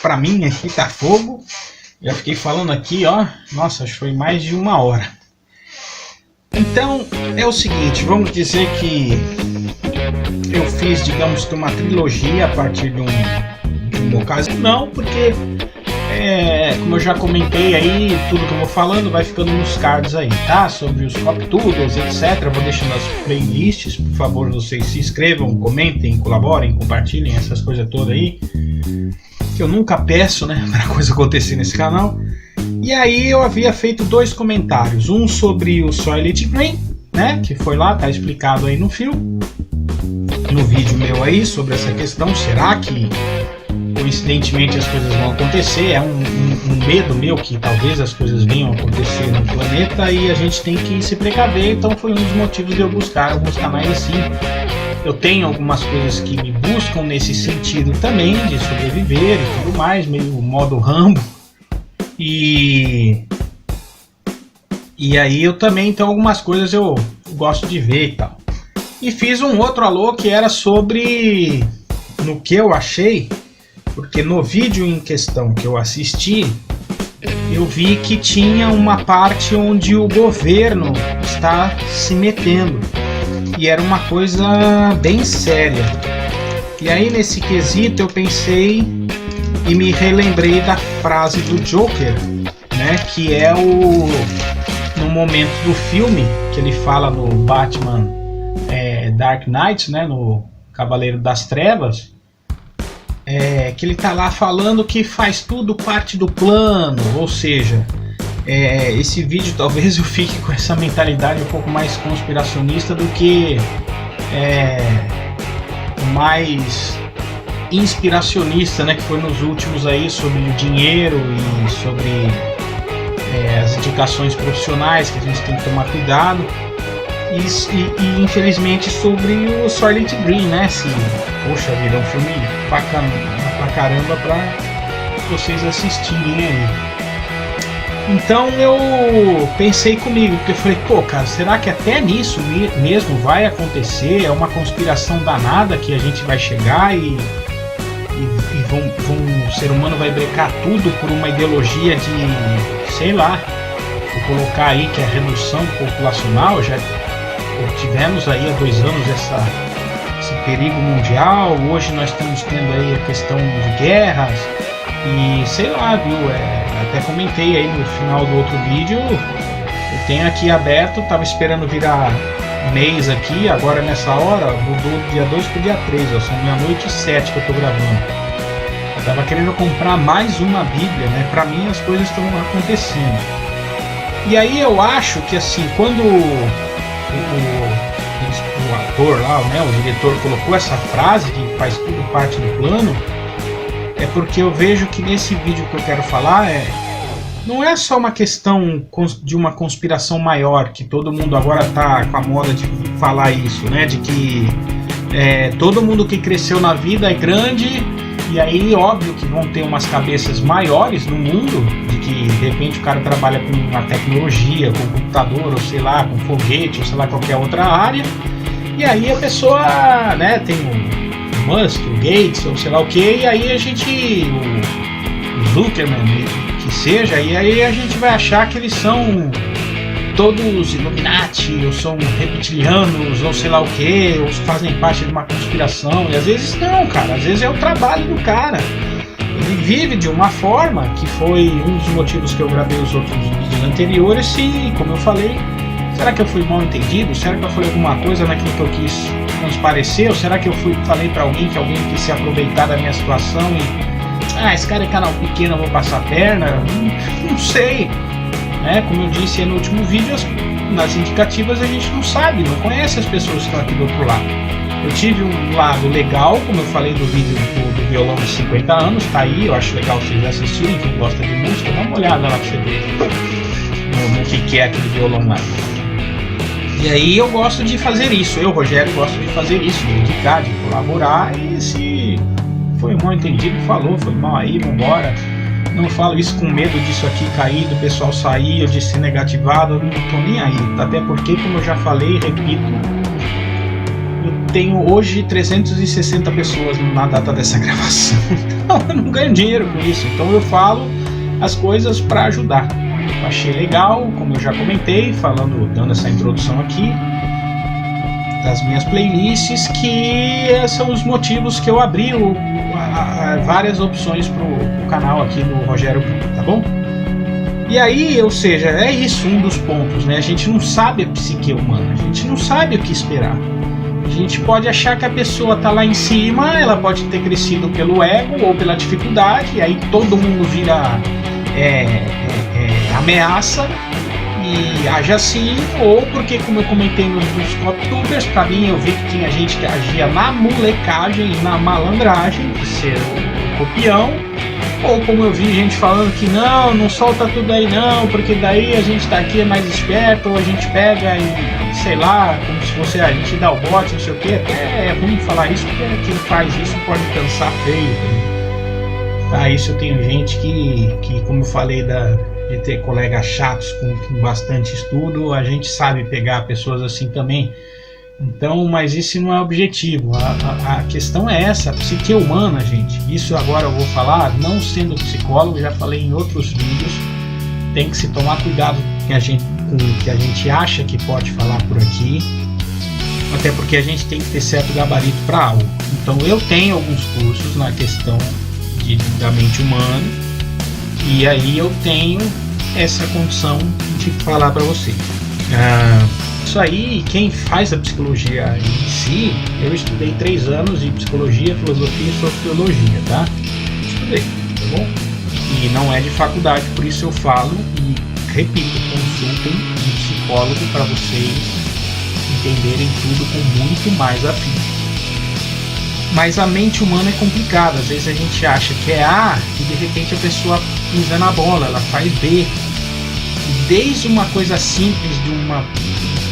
pra mim aqui, tá fogo. Já fiquei falando aqui, ó. Nossa, acho que foi mais de 1 hora. Então, é o seguinte, vamos dizer que eu fiz, digamos que uma trilogia a partir de uma ocasião. Não, porque, como eu já comentei aí, tudo que eu vou falando vai ficando nos cards aí, tá? Sobre os CopTubers, etc. Eu vou deixando as playlists, por favor, vocês se inscrevam, comentem, colaborem, compartilhem, essas coisas todas aí. Que eu nunca peço, né, para coisa acontecer nesse canal. E aí eu havia feito 2 comentários, um sobre o Soylent Green, né, que foi lá, tá explicado aí no vídeo meu aí, sobre essa questão, será que coincidentemente as coisas vão acontecer, é um medo meu que talvez as coisas venham a acontecer no planeta e a gente tem que se precaver, então foi um dos motivos de eu buscar alguns canais assim. Eu tenho algumas coisas que me buscam nesse sentido também, de sobreviver e tudo mais, meio modo Rambo. E aí eu também, então algumas coisas eu gosto de ver e tal. E fiz um outro alô que era sobre no que eu achei, porque no vídeo em questão que eu assisti, eu vi que tinha uma parte onde o governo está se metendo. E era uma coisa bem séria. E aí nesse quesito eu pensei e me relembrei da frase do Joker, né, que é no momento do filme que ele fala no Batman Dark Knight, né, no Cavaleiro das Trevas, que ele tá lá falando que faz tudo parte do plano, ou seja, esse vídeo talvez eu fique com essa mentalidade um pouco mais conspiracionista do que mais inspiracionista, né, que foi nos últimos aí sobre o dinheiro e sobre as indicações profissionais que a gente tem que tomar cuidado e infelizmente sobre o Soylent Green, né, assim, poxa vida, é um filme pra caramba pra vocês assistirem aí. Então eu pensei comigo, porque eu falei, pô cara, será que até nisso mesmo vai acontecer? É uma conspiração danada que a gente vai chegar e o ser humano vai brecar tudo por uma ideologia de, sei lá, vou colocar aí que é redução populacional. Já tivemos aí há 2 anos esse perigo mundial, hoje nós estamos tendo aí a questão de guerras e sei lá, viu, até comentei aí no final do outro vídeo, eu tenho aqui aberto, tava esperando virar mês aqui, agora nessa hora, mudou do dia 2 pro dia 3, ó, são 00:07 que eu tô gravando. Eu tava querendo comprar mais uma Bíblia, né, pra mim as coisas estão acontecendo. E aí eu acho que assim, quando o ator lá, né, o diretor colocou essa frase que faz tudo parte do plano, é porque eu vejo que nesse vídeo que eu quero falar não é só uma questão de uma conspiração maior, que todo mundo agora tá com a moda de falar isso, né, de que todo mundo que cresceu na vida é grande, e aí óbvio que vão ter umas cabeças maiores no mundo, de que de repente o cara trabalha com uma tecnologia, com computador, ou sei lá, com foguete, ou sei lá, qualquer outra área, e aí a pessoa, né, tem o Musk, o Gates, ou sei lá o que, e aí a gente, o Zuckerman, que seja, e aí a gente vai achar que eles são todos Illuminati, ou são reptilianos, ou sei lá o que, ou fazem parte de uma conspiração, e às vezes não, cara, às vezes é o trabalho do cara, ele vive de uma forma, que foi um dos motivos que eu gravei os outros vídeos anteriores, e como eu falei, será que eu fui mal entendido? Será que eu falei alguma coisa naquilo que eu quis transparecer? Ou será que eu falei pra alguém que alguém quis se aproveitar da minha situação e esse cara é canal pequeno, eu vou passar a perna? Não sei, né? Como eu disse no último vídeo, nas indicativas a gente não sabe, não conhece as pessoas que estão aqui do outro lado. Eu tive um lado legal, como eu falei no vídeo do violão de 50 anos, tá aí, eu acho legal vocês assistirem, quem gosta de música, dá uma olhada lá pra você ver no que é aquele violão lá. E aí eu gosto de fazer isso, eu, Rogério, gosto de fazer isso, de indicar, de colaborar, e se foi mal entendido, falou, foi mal aí, vambora. Não falo isso com medo disso aqui cair, do pessoal sair, ou de ser negativado, eu não tô nem aí, até porque, como eu já falei, repito, eu tenho hoje 360 pessoas na data dessa gravação. Então eu não ganho dinheiro com isso. Então eu falo as coisas para ajudar. Eu achei legal, como eu já comentei, dando essa introdução aqui das minhas playlists, que são os motivos que eu abri várias opções pro canal aqui do Rogério Brito, tá bom? E aí, ou seja, é isso um dos pontos, né? A gente não sabe a psique humana, a gente não sabe o que esperar. A gente pode achar que a pessoa tá lá em cima, ela pode ter crescido pelo ego ou pela dificuldade, e aí todo mundo vira ameaça e age assim, ou porque, como eu comentei nos Coptubers, pra mim eu vi que tinha gente que agia na molecagem e na malandragem, de ser o copião, ou como eu vi gente falando que não solta tudo aí não, porque daí a gente tá aqui é mais esperto, ou a gente pega e, sei lá, como se fosse a gente dá o bote, não sei o que. Até é ruim falar isso, porque quem faz isso pode cansar feio também. Tá, isso eu tenho gente que como eu falei de ter colegas chatos com bastante estudo, a gente sabe pegar pessoas assim também. Então, mas isso não é objetivo. A questão é essa, a psique humana, gente. Isso agora eu vou falar, não sendo psicólogo, já falei em outros vídeos. Tem que se tomar cuidado com o que a gente acha que pode falar por aqui. Até porque a gente tem que ter certo gabarito para algo. Então eu tenho alguns cursos na questão da mente humana. E aí eu tenho essa condição de falar para você. Isso aí, quem faz a psicologia em si, eu estudei 3 anos de psicologia, filosofia e sociologia, tá? Estudei, tá bom? E não é de faculdade, por isso eu falo e repito, consultem um psicólogo para vocês entenderem tudo com muito mais afinco. Mas a mente humana é complicada, às vezes a gente acha que é A e de repente a pessoa pisa na bola, ela faz B. Desde uma coisa simples de uma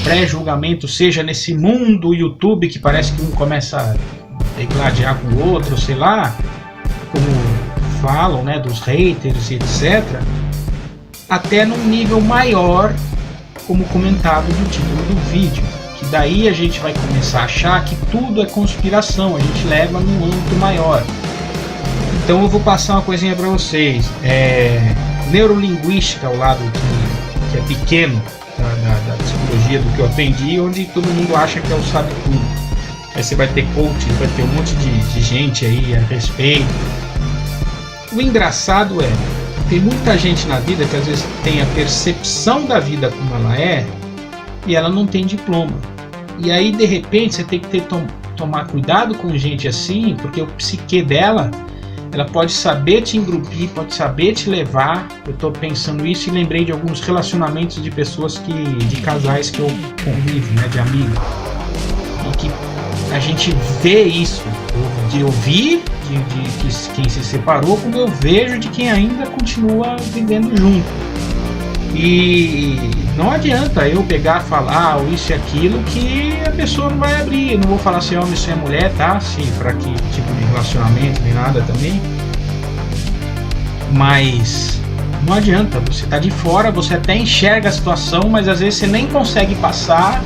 pré-julgamento, seja nesse mundo YouTube que parece que um começa a degladiar com o outro, sei lá, como falam, né, dos haters e etc., até num nível maior, como comentado no título do vídeo, que daí a gente vai começar a achar que tudo é conspiração, a gente leva num âmbito maior. Então eu vou passar uma coisinha para vocês. Neurolinguística, o lado que é pequeno da psicologia, do que eu aprendi, onde todo mundo acha que é o sabe tudo. Aí você vai ter coach, vai ter um monte de gente aí a respeito. O engraçado é, tem muita gente na vida que às vezes tem a percepção da vida como ela é e ela não tem diploma. E aí de repente você tem que tomar cuidado com gente assim, porque o psique dela, ela pode saber te engrupir, pode saber te levar. Eu estou pensando isso e lembrei de alguns relacionamentos de pessoas de casais que eu convivo, né, de amigos, e que a gente vê isso, de ouvir de quem se separou, como eu vejo de quem ainda continua vivendo junto. E não adianta eu pegar e falar isso e aquilo que a pessoa não vai abrir. Eu não vou falar se é homem ou se é mulher, tá? Sim, para que tipo de relacionamento nem nada também. Mas não adianta, você tá de fora, você até enxerga a situação, mas às vezes você nem consegue passar.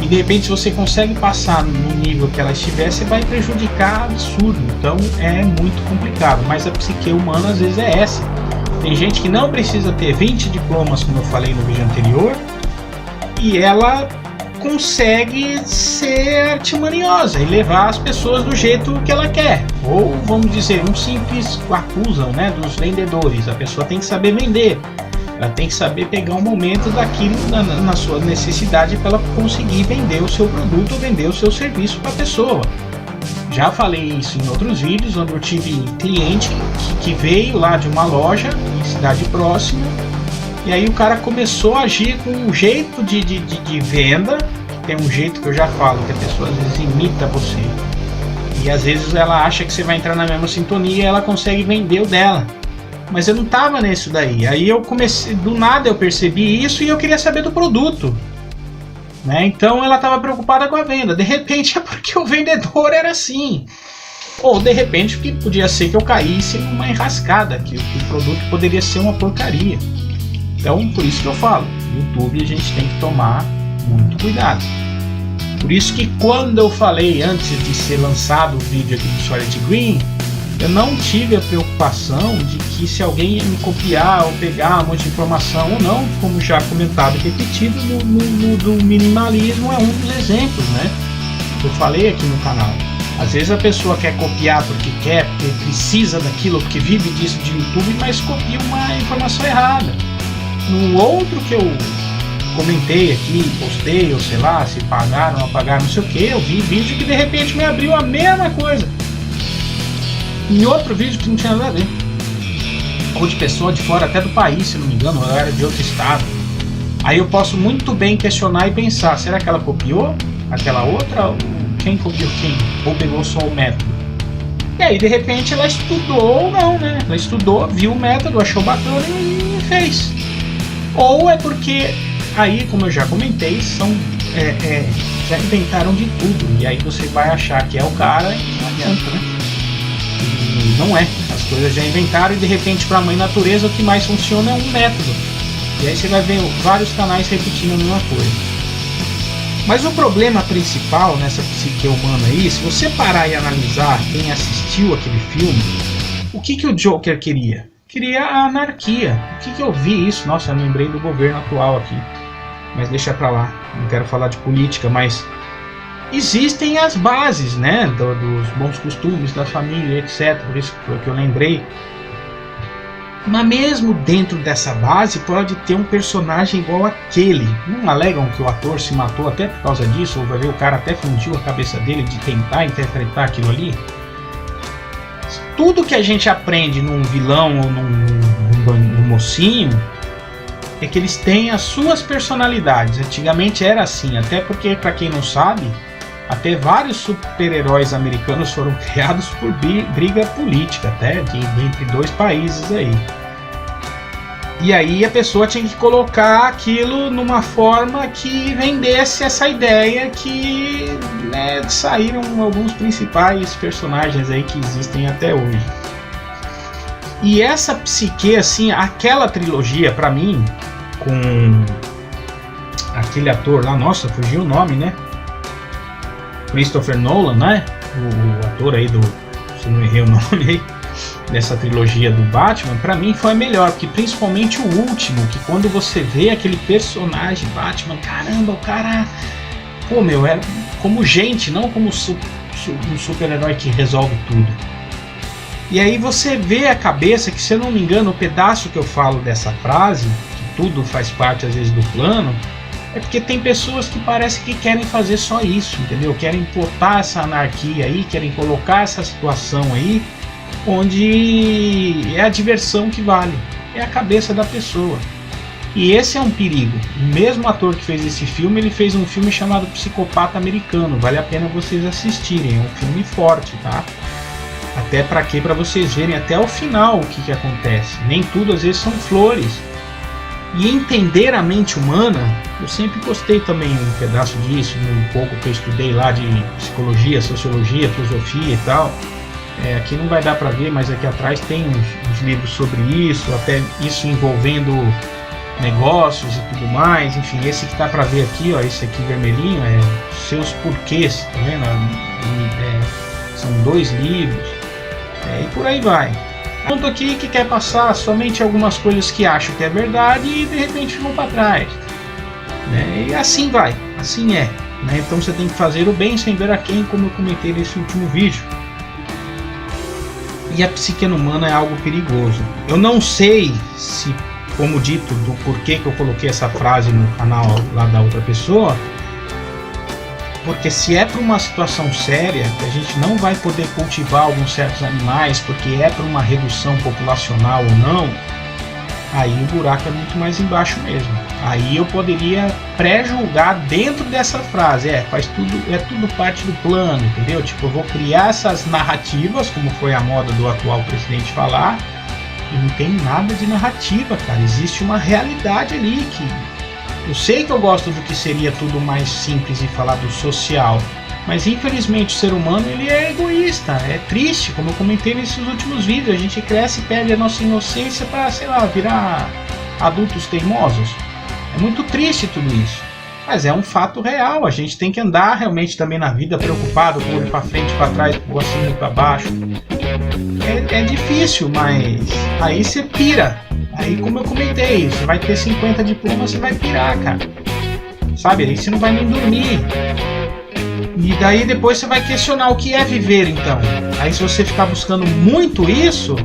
E de repente, se você consegue passar no nível que ela estiver, você vai prejudicar absurdo. Então é muito complicado. Mas a psique humana às vezes é essa. Tem gente que não precisa ter 20 diplomas, como eu falei no vídeo anterior, e ela consegue ser artimaniosa e levar as pessoas do jeito que ela quer. Ou vamos dizer, um simples acusam, né, dos vendedores. A pessoa tem que saber vender. Ela tem que saber pegar um momento daquilo na sua necessidade para ela conseguir vender o seu produto ou vender o seu serviço para a pessoa. Já falei isso em outros vídeos, onde eu tive cliente que veio lá de uma loja em cidade próxima, e aí o cara começou a agir com um jeito de venda, que tem um jeito que eu já falo, que a pessoa às vezes imita você. E às vezes ela acha que você vai entrar na mesma sintonia e ela consegue vender o dela. Mas eu não tava nisso daí. Aí eu comecei, do nada eu percebi isso e eu queria saber do produto, né? Então ela estava preocupada com a venda. De repente é porque o vendedor era assim. Ou de repente porque podia ser que eu caísse numa enrascada, que o produto poderia ser uma porcaria. Então por isso que eu falo, no YouTube a gente tem que tomar muito cuidado. Por isso que quando eu falei antes de ser lançado o vídeo aqui do Soylent Green, eu não tive a preocupação de que se alguém ia me copiar ou pegar um monte de informação ou não, como já comentado e repetido, do minimalismo é um dos exemplos, né? Eu falei aqui no canal. Às vezes a pessoa quer copiar porque quer, porque precisa daquilo, porque vive disso de YouTube, mas copia uma informação errada. No outro que eu comentei aqui, postei, ou sei lá, se pagaram, não pagaram, não sei o que, eu vi vídeo que de repente me abriu a mesma coisa. Em outro vídeo que não tinha nada a ver. Ou de pessoa de fora, até do país, se não me engano, ou era de outro estado. Aí eu posso muito bem questionar e pensar, será que ela copiou aquela outra? Quem copiou quem? Ou pegou só o método? E aí de repente ela estudou ou não, né? Ela estudou, viu o método, achou bacana e fez. Ou é porque aí, como eu já comentei, já inventaram de tudo. E aí você vai achar que é o cara e não adianta, né? E não é. As coisas já inventaram e de repente para a mãe natureza o que mais funciona é um método. E aí você vai ver vários canais repetindo a mesma coisa. Mas o problema principal nessa psique humana aí, se você parar e analisar quem assistiu aquele filme, o que o Joker queria? Queria a anarquia. O que eu vi isso? Nossa, eu lembrei do governo atual aqui. Mas deixa pra lá, não quero falar de política, mas existem as bases, né, dos bons costumes, da família, etc. Por isso foi o que eu lembrei. Mas mesmo dentro dessa base pode ter um personagem igual aquele. Não alegam que o ator se matou até por causa disso, ou vai ver o cara até fundiu a cabeça dele de tentar interpretar aquilo ali? Tudo que a gente aprende num vilão ou num mocinho é que eles têm as suas personalidades. Antigamente era assim, até porque, para quem não sabe, até vários super-heróis americanos foram criados por briga política, até entre dois países aí. E aí a pessoa tinha que colocar aquilo numa forma que vendesse essa ideia que, né, saíram alguns principais personagens aí que existem até hoje. E essa psique, assim, aquela trilogia pra mim, com aquele ator lá, nossa, fugiu o nome, né? Christopher Nolan, né? O ator aí se não errei o nome aí, dessa trilogia do Batman, pra mim foi a melhor, porque principalmente o último, que quando você vê aquele personagem Batman, caramba, o cara, pô, meu, é como gente, não como um super-herói que resolve tudo. E aí você vê a cabeça, que se eu não me engano, o pedaço que eu falo dessa frase, que tudo faz parte às vezes do plano, é porque tem pessoas que parece que querem fazer só isso, entendeu? Querem botar essa anarquia aí, querem colocar essa situação aí, onde é a diversão que vale, é a cabeça da pessoa. E esse é um perigo. O mesmo ator que fez esse filme, ele fez um filme chamado Psicopata Americano, vale a pena vocês assistirem, é um filme forte, tá? Até para quê? Para vocês verem até o final o que acontece. Nem tudo às vezes são flores. E entender a mente humana, eu sempre gostei também um pedaço disso, um pouco que eu estudei lá de psicologia, sociologia, filosofia e tal. Aqui não vai dar para ver, mas aqui atrás tem uns livros sobre isso, até isso envolvendo negócios e tudo mais. Enfim, esse que tá para ver aqui, ó, esse aqui vermelhinho, é Seus Porquês, tá vendo? São 2 livros, e por aí vai. Ponto aqui que quer passar somente algumas coisas que acho que é verdade e de repente ficam para trás, né? E assim vai, assim é, né? Então você tem que fazer o bem sem ver a quem, como eu comentei nesse último vídeo. E a psique humana é algo perigoso. Eu não sei se, como dito, do porquê que eu coloquei essa frase no canal lá da outra pessoa, porque se é para uma situação séria, que a gente não vai poder cultivar alguns certos animais, porque é para uma redução populacional ou não, aí o buraco é muito mais embaixo mesmo. Aí eu poderia pré-julgar dentro dessa frase, é tudo parte do plano, entendeu? Tipo, eu vou criar essas narrativas, como foi a moda do atual presidente falar, e não tem nada de narrativa, cara. Existe uma realidade ali que... Eu sei que eu gosto do que seria tudo mais simples e falar do social, mas infelizmente o ser humano ele é egoísta, é triste, como eu comentei nesses últimos vídeos, a gente cresce e perde a nossa inocência para, sei lá, virar adultos teimosos. É muito triste tudo isso. Mas é um fato real, a gente tem que andar realmente também na vida preocupado, com o olho para frente, para trás, com o assim para baixo. É difícil, mas aí você pira. Aí, como eu comentei, você vai ter 50 diplomas, você vai pirar, cara. Sabe? Aí você não vai nem dormir. E daí depois você vai questionar o que é viver, então. Aí se você ficar buscando muito isso,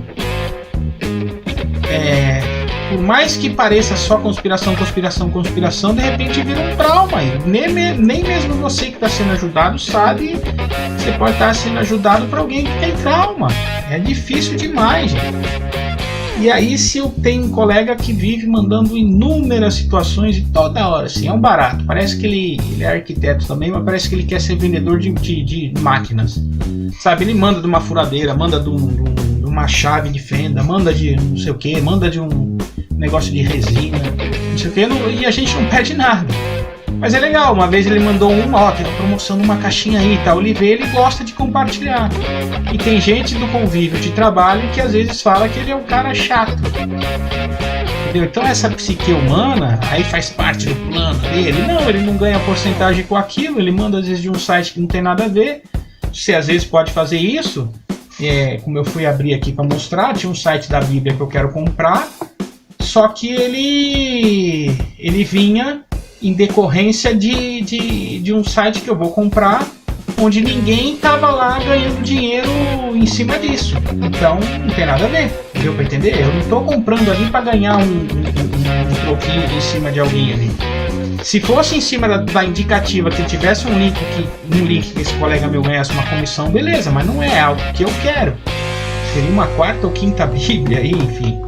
por mais que pareça só conspiração, de repente vira um trauma. Nem mesmo você que está sendo ajudado sabe que você pode estar sendo ajudado por alguém que tem trauma. É difícil demais, gente. E aí se eu tenho um colega que vive mandando inúmeras situações e toda hora, assim, é um barato. Parece que ele é arquiteto também, mas parece que ele quer ser vendedor de máquinas. Sabe, ele manda de uma furadeira, manda de uma chave de fenda, manda de não sei o que, manda de um negócio de resina, não sei o que, e a gente não pede nada. Mas é legal, uma vez ele mandou tem uma promoção numa caixinha aí e tal, ele gosta de compartilhar. E tem gente do convívio de trabalho que às vezes fala que ele é um cara chato. Entendeu? Então essa psique humana aí faz parte do plano dele. Não, ele não ganha porcentagem com aquilo, ele manda às vezes de um site que não tem nada a ver. Você às vezes pode fazer isso, como eu fui abrir aqui para mostrar, tinha um site da Bíblia que eu quero comprar, só que ele vinha em decorrência de um site que eu vou comprar, onde ninguém estava lá ganhando dinheiro em cima disso. Então não tem nada a ver, deu para entender? Eu não estou comprando ali para ganhar um troquinho em cima de alguém ali. Se fosse em cima da indicativa que tivesse um link que esse colega meu ganhasse uma comissão, beleza, mas não é algo que eu quero. Seria uma quarta ou quinta Bíblia aí, enfim.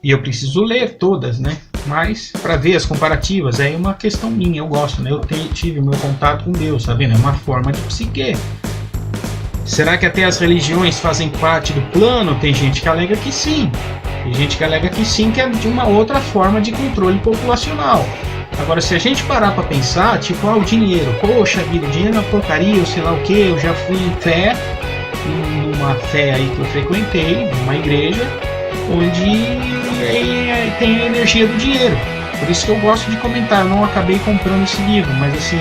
E eu preciso ler todas, né? Mas para ver as comparativas é uma questão minha, eu gosto, né? Eu tive meu contato com Deus, tá vendo? É uma forma de psique. Será que até as religiões fazem parte do plano? Tem gente que alega que sim. Tem gente que alega que sim, que é de uma outra forma de controle populacional. Agora, se a gente parar para pensar, tipo, o dinheiro, poxa vida, o dinheiro é uma porcaria, ou sei lá o que, eu já fui em fé, numa fé aí que eu frequentei, numa igreja, onde tem a energia do dinheiro. Por isso que eu gosto de comentar, eu não acabei comprando esse livro, mas assim,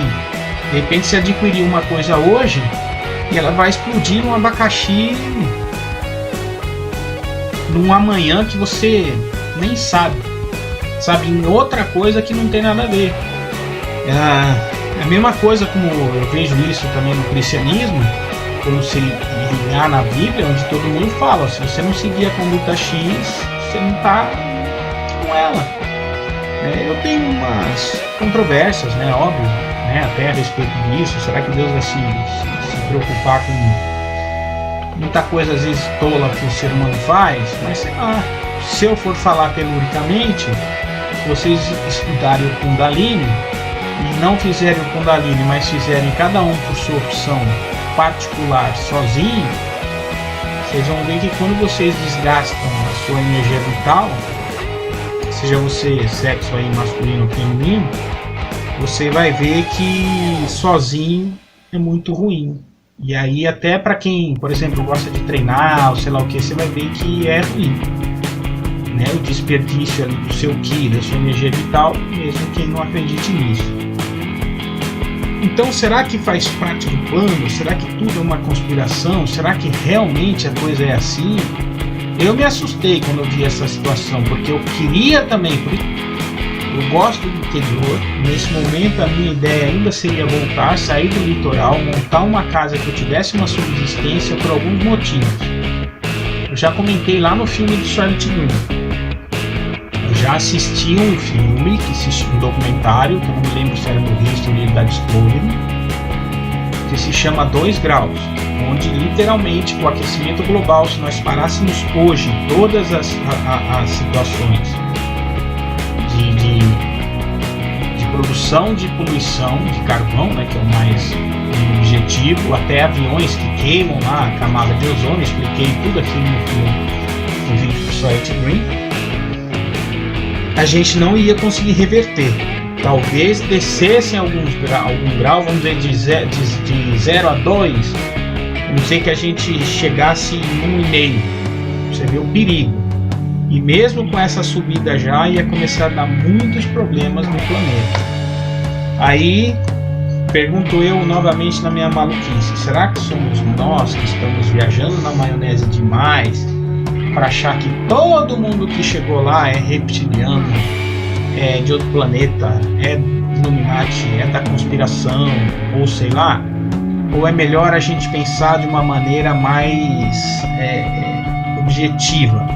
de repente você adquirir uma coisa hoje e ela vai explodir num abacaxi num amanhã que você nem sabe, em outra coisa que não tem nada a ver. É a mesma coisa como eu vejo isso também no cristianismo, como se ligar na Bíblia, onde todo mundo fala, se você não seguir a conduta X, você não está com ela. Eu tenho umas controvérsias, né, óbvio, né, até a respeito disso. Será que Deus vai se preocupar com muita coisa às vezes tola que o ser humano faz? Mas sei lá, se eu for falar teluricamente, se vocês estudarem o Kundalini e não fizerem o Kundalini, mas fizerem cada um por sua opção particular, sozinho, vocês vão ver que quando vocês desgastam a sua energia vital, seja você sexo aí masculino ou feminino, você vai ver que sozinho é muito ruim. E aí até para quem, por exemplo, gosta de treinar ou sei lá o que, você vai ver que é ruim, né? O desperdício ali do seu ki, da sua energia vital, mesmo quem não acredite nisso. Então, será que faz parte do plano? Será que tudo é uma conspiração? Será que realmente a coisa é assim? Eu me assustei quando eu vi essa situação, porque eu queria também, eu gosto do interior. Nesse momento a minha ideia ainda seria voltar, sair do litoral, montar uma casa que eu tivesse uma subsistência por alguns motivos. Eu já comentei lá no filme do Silent Green. Eu já assisti um filme, um documentário, que eu não me lembro se era no History da Discovery, que se chama 2 graus, onde literalmente com o aquecimento global, se nós parássemos hoje todas as situações de produção de poluição de carvão, né, que é o mais objetivo, até aviões que queimam lá a camada de ozônio, expliquei tudo aqui no vídeo do Silent Green, a gente não ia conseguir reverter. Talvez descessem algum grau, vamos dizer de 0 a 2, vamos dizer que a gente chegasse em 1,5. Você vê o perigo. E mesmo com essa subida já ia começar a dar muitos problemas no planeta. Aí pergunto eu novamente na minha maluquice: será que somos nós que estamos viajando na maionese demais para achar que todo mundo que chegou lá é reptiliano, é de outro planeta, é Illuminati, é da conspiração, ou sei lá? Ou é melhor a gente pensar de uma maneira mais objetiva?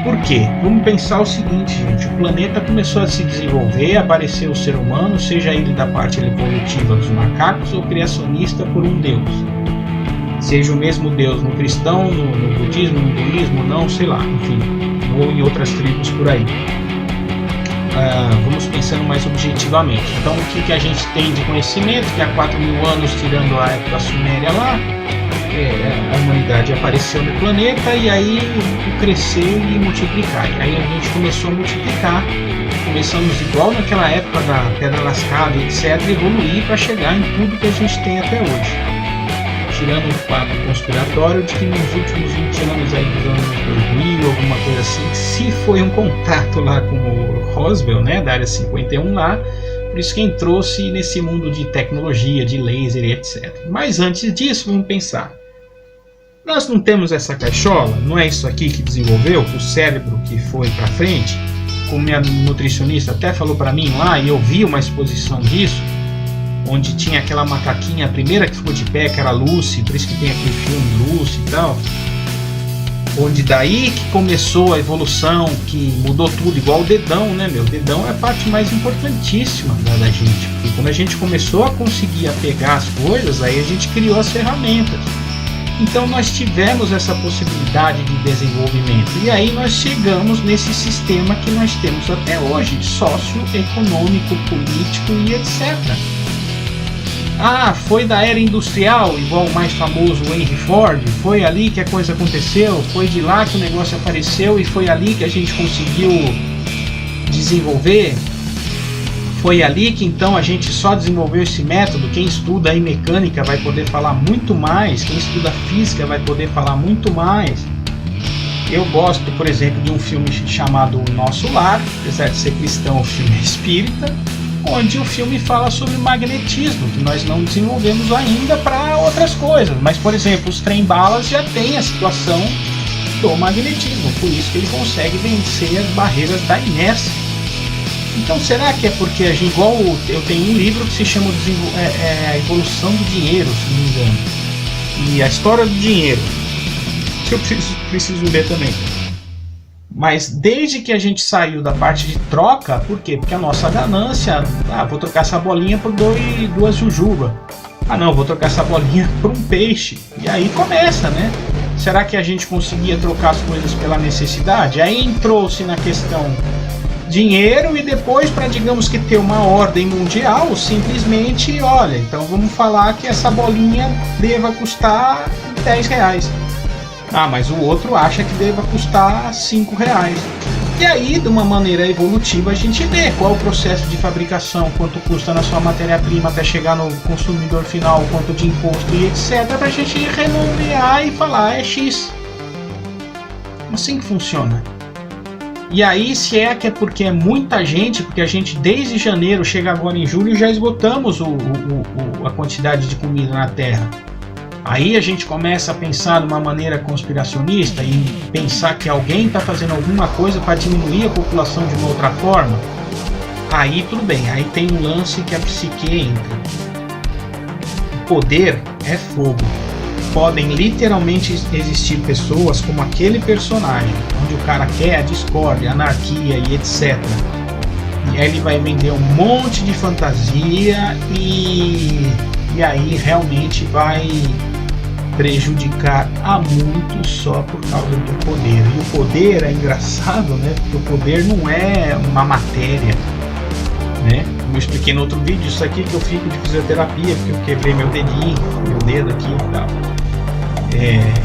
Por quê? Vamos pensar o seguinte, gente: o planeta começou a se desenvolver, apareceu o ser humano, seja ele da parte evolutiva dos macacos ou criacionista por um Deus. Seja o mesmo Deus no cristão, no budismo, no hinduísmo, não, sei lá, enfim, ou em outras tribos por aí. Vamos pensando mais objetivamente. Então, o que a gente tem de conhecimento? Que há 4.000 anos, tirando a época suméria lá, a humanidade apareceu no planeta e aí cresceu e multiplicar. E aí a gente começou a multiplicar. Começamos igual naquela época da Pedra Lascada, etc., evoluir para chegar em tudo que a gente tem até hoje. Tirando o fato conspiratório de que nos últimos 20 anos, aí dos anos 2000, alguma coisa assim, se foi um contato lá com o Roswell, né, da Área 51 lá, por isso quem trouxe nesse mundo de tecnologia, de laser e etc. Mas antes disso, vamos pensar. Nós não temos essa caixola? Não é isso aqui que desenvolveu, o cérebro que foi para frente? Como minha nutricionista até falou para mim lá, e eu vi uma exposição disso, onde tinha aquela macaquinha, a primeira que ficou de pé, que era Lucy, por isso que tem aquele filme Lucy e tal, onde daí que começou a evolução, que mudou tudo, igual o dedão, né, meu? O dedão é a parte mais importantíssima da gente, porque quando a gente começou a conseguir pegar as coisas, aí a gente criou as ferramentas. Então nós tivemos essa possibilidade de desenvolvimento, e aí nós chegamos nesse sistema que nós temos até hoje, socioeconômico, político e etc. Foi da era industrial, igual o mais famoso Henry Ford, foi ali que a coisa aconteceu, foi de lá que o negócio apareceu e foi ali que a gente conseguiu desenvolver, foi ali que então a gente só desenvolveu esse método. Quem estuda aí mecânica vai poder falar muito mais, quem estuda física vai poder falar muito mais. Eu gosto, por exemplo, de um filme chamado Nosso Lar, apesar de ser cristão, o filme é espírita, onde o filme fala sobre magnetismo, que nós não desenvolvemos ainda para outras coisas, mas, por exemplo, os trem-balas já tem a situação do magnetismo, por isso que ele consegue vencer as barreiras da inércia. Então, será que é porque a gente, igual eu tenho um livro que se chama A Evolução do Dinheiro, se não me engano, e a história do dinheiro, que eu preciso ler também. Mas desde que a gente saiu da parte de troca, por quê? Porque a nossa ganância, vou trocar essa bolinha por duas jujubas. Não, vou trocar essa bolinha por um peixe. E aí começa, né? Será que a gente conseguia trocar as coisas pela necessidade? Aí entrou-se na questão dinheiro e depois, para digamos que ter uma ordem mundial, simplesmente, olha, então vamos falar que essa bolinha deva custar R$10. Mas o outro acha que deva custar R$5. E aí, de uma maneira evolutiva, a gente vê qual o processo de fabricação, quanto custa na sua matéria-prima até chegar no consumidor final, quanto de imposto e etc, para a gente renomear e falar, é X. Assim que funciona. E aí, se é que é porque é muita gente, porque a gente desde janeiro, chega agora em julho, já esgotamos a quantidade de comida na Terra. Aí a gente começa a pensar de uma maneira conspiracionista e pensar que alguém está fazendo alguma coisa para diminuir a população de uma outra forma. Aí tudo bem, aí tem um lance que a psique entra. O poder é fogo. Podem literalmente existir pessoas como aquele personagem, onde o cara quer a discórdia, a anarquia e etc. E aí ele vai vender um monte de fantasia e aí realmente vai prejudicar a muitos só por causa do poder. E o poder é engraçado, né? Porque o poder não é uma matéria, né? Como eu expliquei no outro vídeo, isso aqui que eu fico de fisioterapia, porque eu quebrei meu dedinho, meu dedo aqui e tal.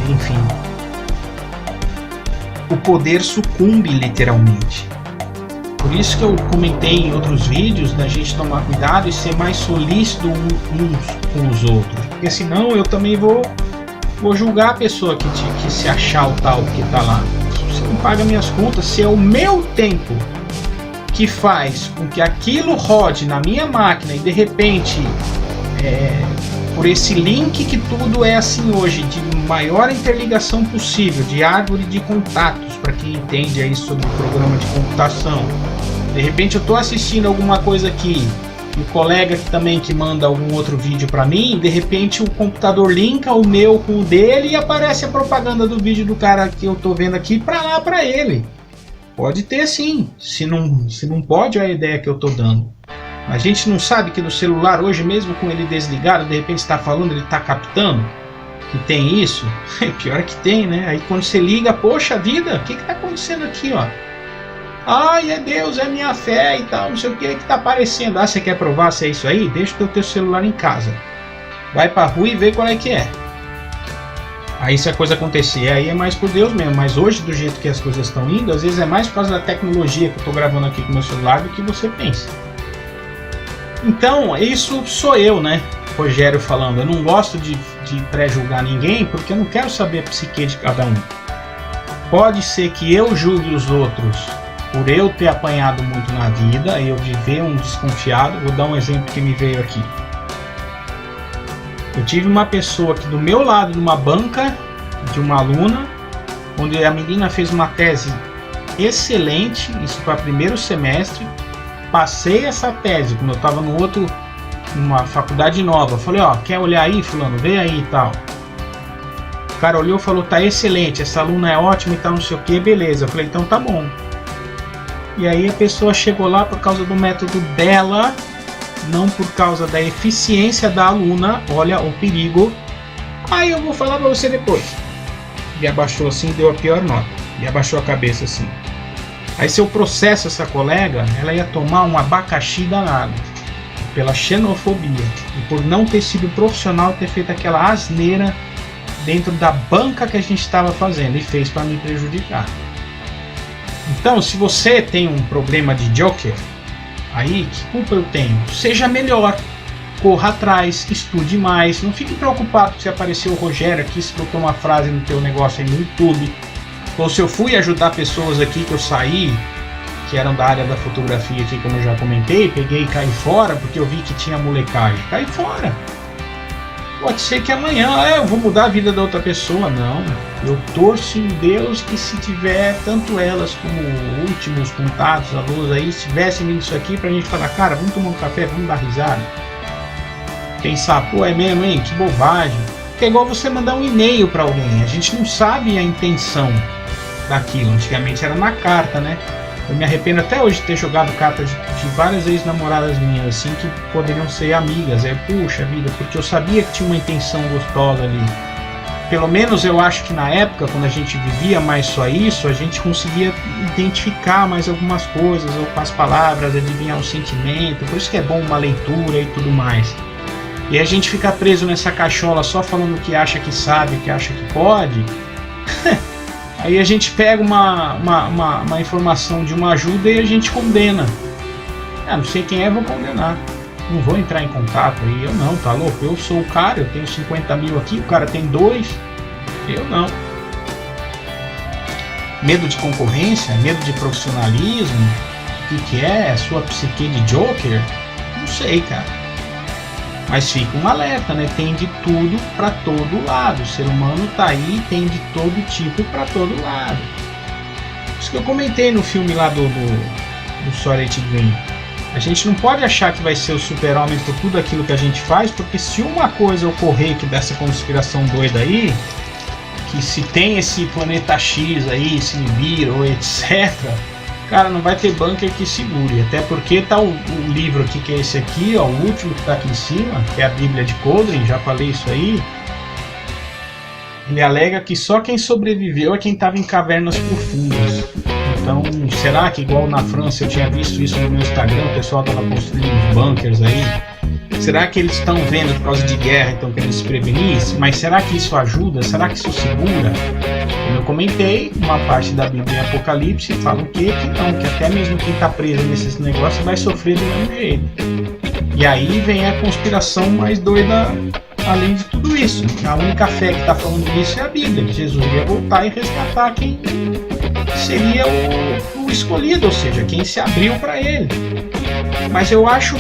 Enfim. O poder sucumbe literalmente. Por isso que eu comentei em outros vídeos da gente tomar cuidado e ser mais solícito uns com os outros. Porque senão eu também vou julgar a pessoa que se achar o tal que está lá. Se você não paga minhas contas, se é o meu tempo que faz com que aquilo rode na minha máquina e de repente, por esse link que tudo é assim hoje, de maior interligação possível, de árvore de contatos, para quem entende aí sobre o programa de computação. De repente eu estou assistindo alguma coisa aqui, e o colega também que manda algum outro vídeo para mim, de repente o computador linka o meu com o dele e aparece a propaganda do vídeo do cara que eu estou vendo aqui para lá para ele. Pode ter sim, se não pode é a ideia que eu estou dando. A gente não sabe que no celular hoje, mesmo com ele desligado, de repente está falando, ele está captando que tem isso. Pior que tem, né? Aí quando você liga, poxa vida, o que está acontecendo aqui, ó? Ai, é Deus, é minha fé e tal, não sei o que está aparecendo. Ah, você quer provar se é isso aí? Deixa o teu celular em casa. Vai pra rua e vê qual é que é. Aí se a coisa acontecer, aí é mais por Deus mesmo. Mas hoje, do jeito que as coisas estão indo, às vezes é mais por causa da tecnologia que eu estou gravando aqui com o meu celular do que você pensa. Então, isso sou eu, né? Rogério falando. Eu não gosto de pré-julgar ninguém porque eu não quero saber a psique de cada um. Pode ser que eu julgue os outros por eu ter apanhado muito na vida, eu viver um desconfiado. Vou dar um exemplo que me veio aqui. Eu tive uma pessoa aqui do meu lado, numa banca de uma aluna, onde a menina fez uma tese excelente, isso para primeiro semestre. Passei essa tese, como eu estava numa faculdade nova. Falei, ó, quer olhar aí, fulano? Vê aí e tal. O cara olhou e falou, tá excelente, essa aluna é ótima e tal, não sei o que, beleza. Eu falei, então tá bom. E aí a pessoa chegou lá por causa do método dela, não por causa da eficiência da aluna. Olha o perigo. Aí eu vou falar pra você depois. E abaixou assim, deu a pior nota. E abaixou a cabeça assim. Aí se eu processo essa colega, ela ia tomar um abacaxi danado. Pela xenofobia. E por não ter sido profissional, ter feito aquela asneira dentro da banca que a gente estava fazendo. E fez para me prejudicar. Então, se você tem um problema de Joker, aí, que culpa eu tenho? Seja melhor, corra atrás, estude mais, não fique preocupado se apareceu o Rogério aqui, se botou uma frase no teu negócio aí no YouTube, ou se eu fui ajudar pessoas aqui que eu saí, que eram da área da fotografia aqui, como eu já comentei, peguei e caí fora, porque eu vi que tinha molecagem, caí fora. Pode ser que amanhã eu vou mudar a vida da outra pessoa. Não, eu torço em Deus que se tiver tanto elas como últimos contatos, alunos aí, se tivessem isso aqui pra gente falar, cara, vamos tomar um café, vamos dar risada. Pensar, pô, é mesmo, hein, que bobagem. Porque é igual você mandar um e-mail pra alguém, a gente não sabe a intenção daquilo. Antigamente era na carta, né? Eu me arrependo até hoje de ter jogado carta de várias ex-namoradas minhas, assim, que poderiam ser amigas. Puxa vida, porque eu sabia que tinha uma intenção gostosa ali. Pelo menos eu acho que na época, quando a gente vivia mais só isso, a gente conseguia identificar mais algumas coisas, ou com as palavras, adivinhar o sentimento. Por isso que é bom uma leitura e tudo mais. E a gente ficar preso nessa cachola só falando o que acha que sabe, o que acha que pode... Aí a gente pega uma informação de uma ajuda e a gente condena. Não sei quem é, vou condenar. Não vou entrar em contato aí. Eu não, tá louco? Eu sou o cara, eu tenho 50 mil aqui, o cara tem 2. Eu não. Medo de concorrência, medo de profissionalismo. O que é? A sua psique de Joker? Não sei, cara. Mas fica um alerta, né? Tem de tudo para todo lado. O ser humano tá aí, tem de todo tipo para todo lado. Isso que eu comentei no filme lá do Sorete Green. A gente não pode achar que vai ser o super-homem por tudo aquilo que a gente faz, porque se uma coisa ocorrer que dessa conspiração doida aí, que se tem esse planeta X aí, esse Nibiru, etc., cara, não vai ter bunker que segure. Até porque tá o livro aqui, que é esse aqui, ó, o último que tá aqui em cima, que é a Bíblia de Codrin, já falei isso aí. Ele alega que só quem sobreviveu é quem estava em cavernas profundas. Então, será que igual na França eu tinha visto isso no meu Instagram, o pessoal tava construindo uns bunkers aí? Será que eles estão vendo por causa de guerra, então querendo se prevenir? Mas será que isso ajuda? Será que isso segura? Como eu comentei, uma parte da Bíblia em Apocalipse fala o quê? Que não, que até mesmo quem está preso nesses negócios vai sofrer do mesmo jeito. E aí vem a conspiração mais doida além de tudo isso. A única fé que está falando disso é a Bíblia, que Jesus ia voltar e resgatar quem seria o escolhido, ou seja, quem se abriu para ele. Mas eu acho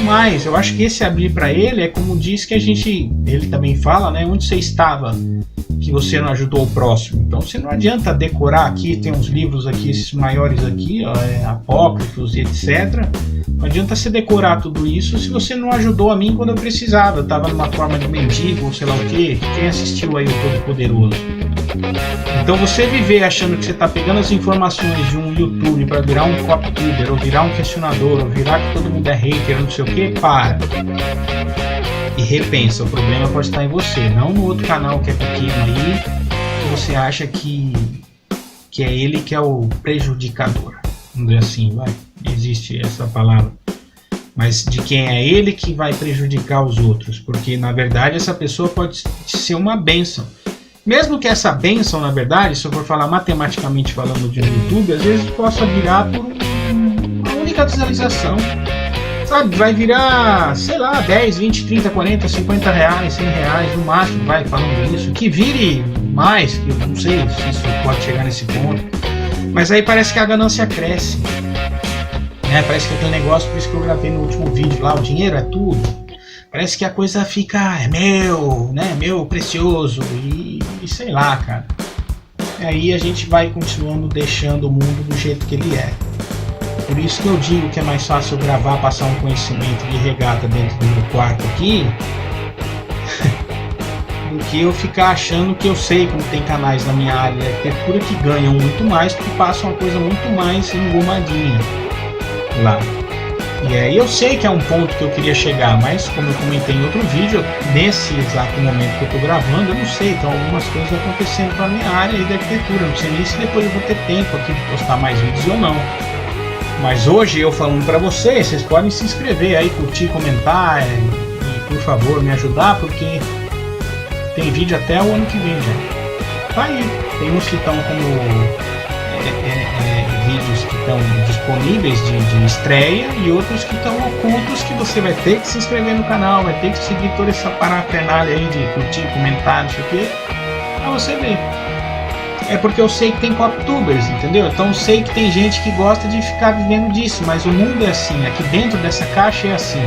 que esse abrir para ele é como diz que ele também fala, né, onde você estava, que você não ajudou o próximo. Então você não adianta decorar aqui, tem uns livros aqui, esses maiores aqui, ó, apócrifos e etc. Não adianta você decorar tudo isso se você não ajudou a mim quando eu precisava. Eu estava numa forma de mendigo, ou sei lá o quê. Quem assistiu aí o Todo-Poderoso? Então você viver achando que você está pegando as informações de um YouTube para virar um coptuber, ou virar um questionador, ou virar que todo mundo é hater, não sei o quê, para. E repensa, o problema pode estar em você, não no outro canal que é pequeno aí, que você acha que é ele que é o prejudicador. Vamos dizer assim, vai, existe essa palavra. Mas de quem é ele que vai prejudicar os outros, porque na verdade essa pessoa pode ser uma bênção. Mesmo que essa bênção, na verdade, se eu for falar matematicamente falando de um YouTube, às vezes possa virar por uma única visualização. Sabe, vai virar, sei lá, 10, 20, 30, 40, 50 reais, 100 reais no máximo, vai falando isso. Que vire mais, que eu não sei se isso pode chegar nesse ponto. Mas aí parece que a ganância cresce. Né? Parece que aquele negócio, por isso que eu gravei no último vídeo lá, o dinheiro é tudo. Parece que a coisa fica, é meu, né? Meu precioso e sei lá, cara. E aí a gente vai continuando deixando o mundo do jeito que ele é. Por isso que eu digo que é mais fácil gravar, passar um conhecimento de regata dentro do meu quarto aqui do que eu ficar achando que eu sei como tem canais na minha área de arquitetura que ganham muito mais porque passam uma coisa muito mais engomadinha lá. E aí eu sei que é um ponto que eu queria chegar, mas como eu comentei em outro vídeo, nesse exato momento que eu estou gravando, eu não sei, então algumas coisas acontecendo para a minha área aí da arquitetura, não sei nem se depois eu vou ter tempo aqui de postar mais vídeos ou não. Mas hoje eu falando para vocês podem se inscrever aí, curtir, comentar e por favor me ajudar, porque tem vídeo até o ano que vem já. Tá aí, tem uns que estão como vídeos que estão disponíveis de estreia e outros que estão ocultos que você vai ter que se inscrever no canal, vai ter que seguir toda essa parafernália aí de curtir, comentar, não sei o que, pra você ver. É porque eu sei que tem coptubers, entendeu? Então eu sei que tem gente que gosta de ficar vivendo disso, mas o mundo é assim, aqui dentro dessa caixa é assim.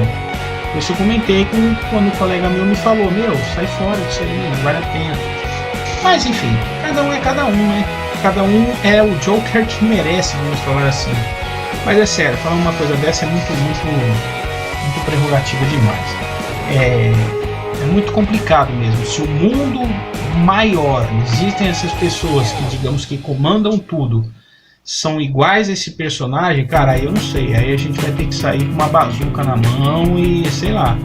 Por isso eu comentei quando um colega meu me falou, sai fora disso aí, não vale a pena. Mas enfim, cada um é cada um, né? Cada um é o Joker que merece, vamos falar assim. Mas é sério, falar uma coisa dessa é muito prerrogativa demais. É muito complicado mesmo. Se o mundo maior, existem essas pessoas que, digamos, que comandam tudo, são iguais a esse personagem, cara, aí eu não sei. Aí a gente vai ter que sair com uma bazuca na mão e sei lá.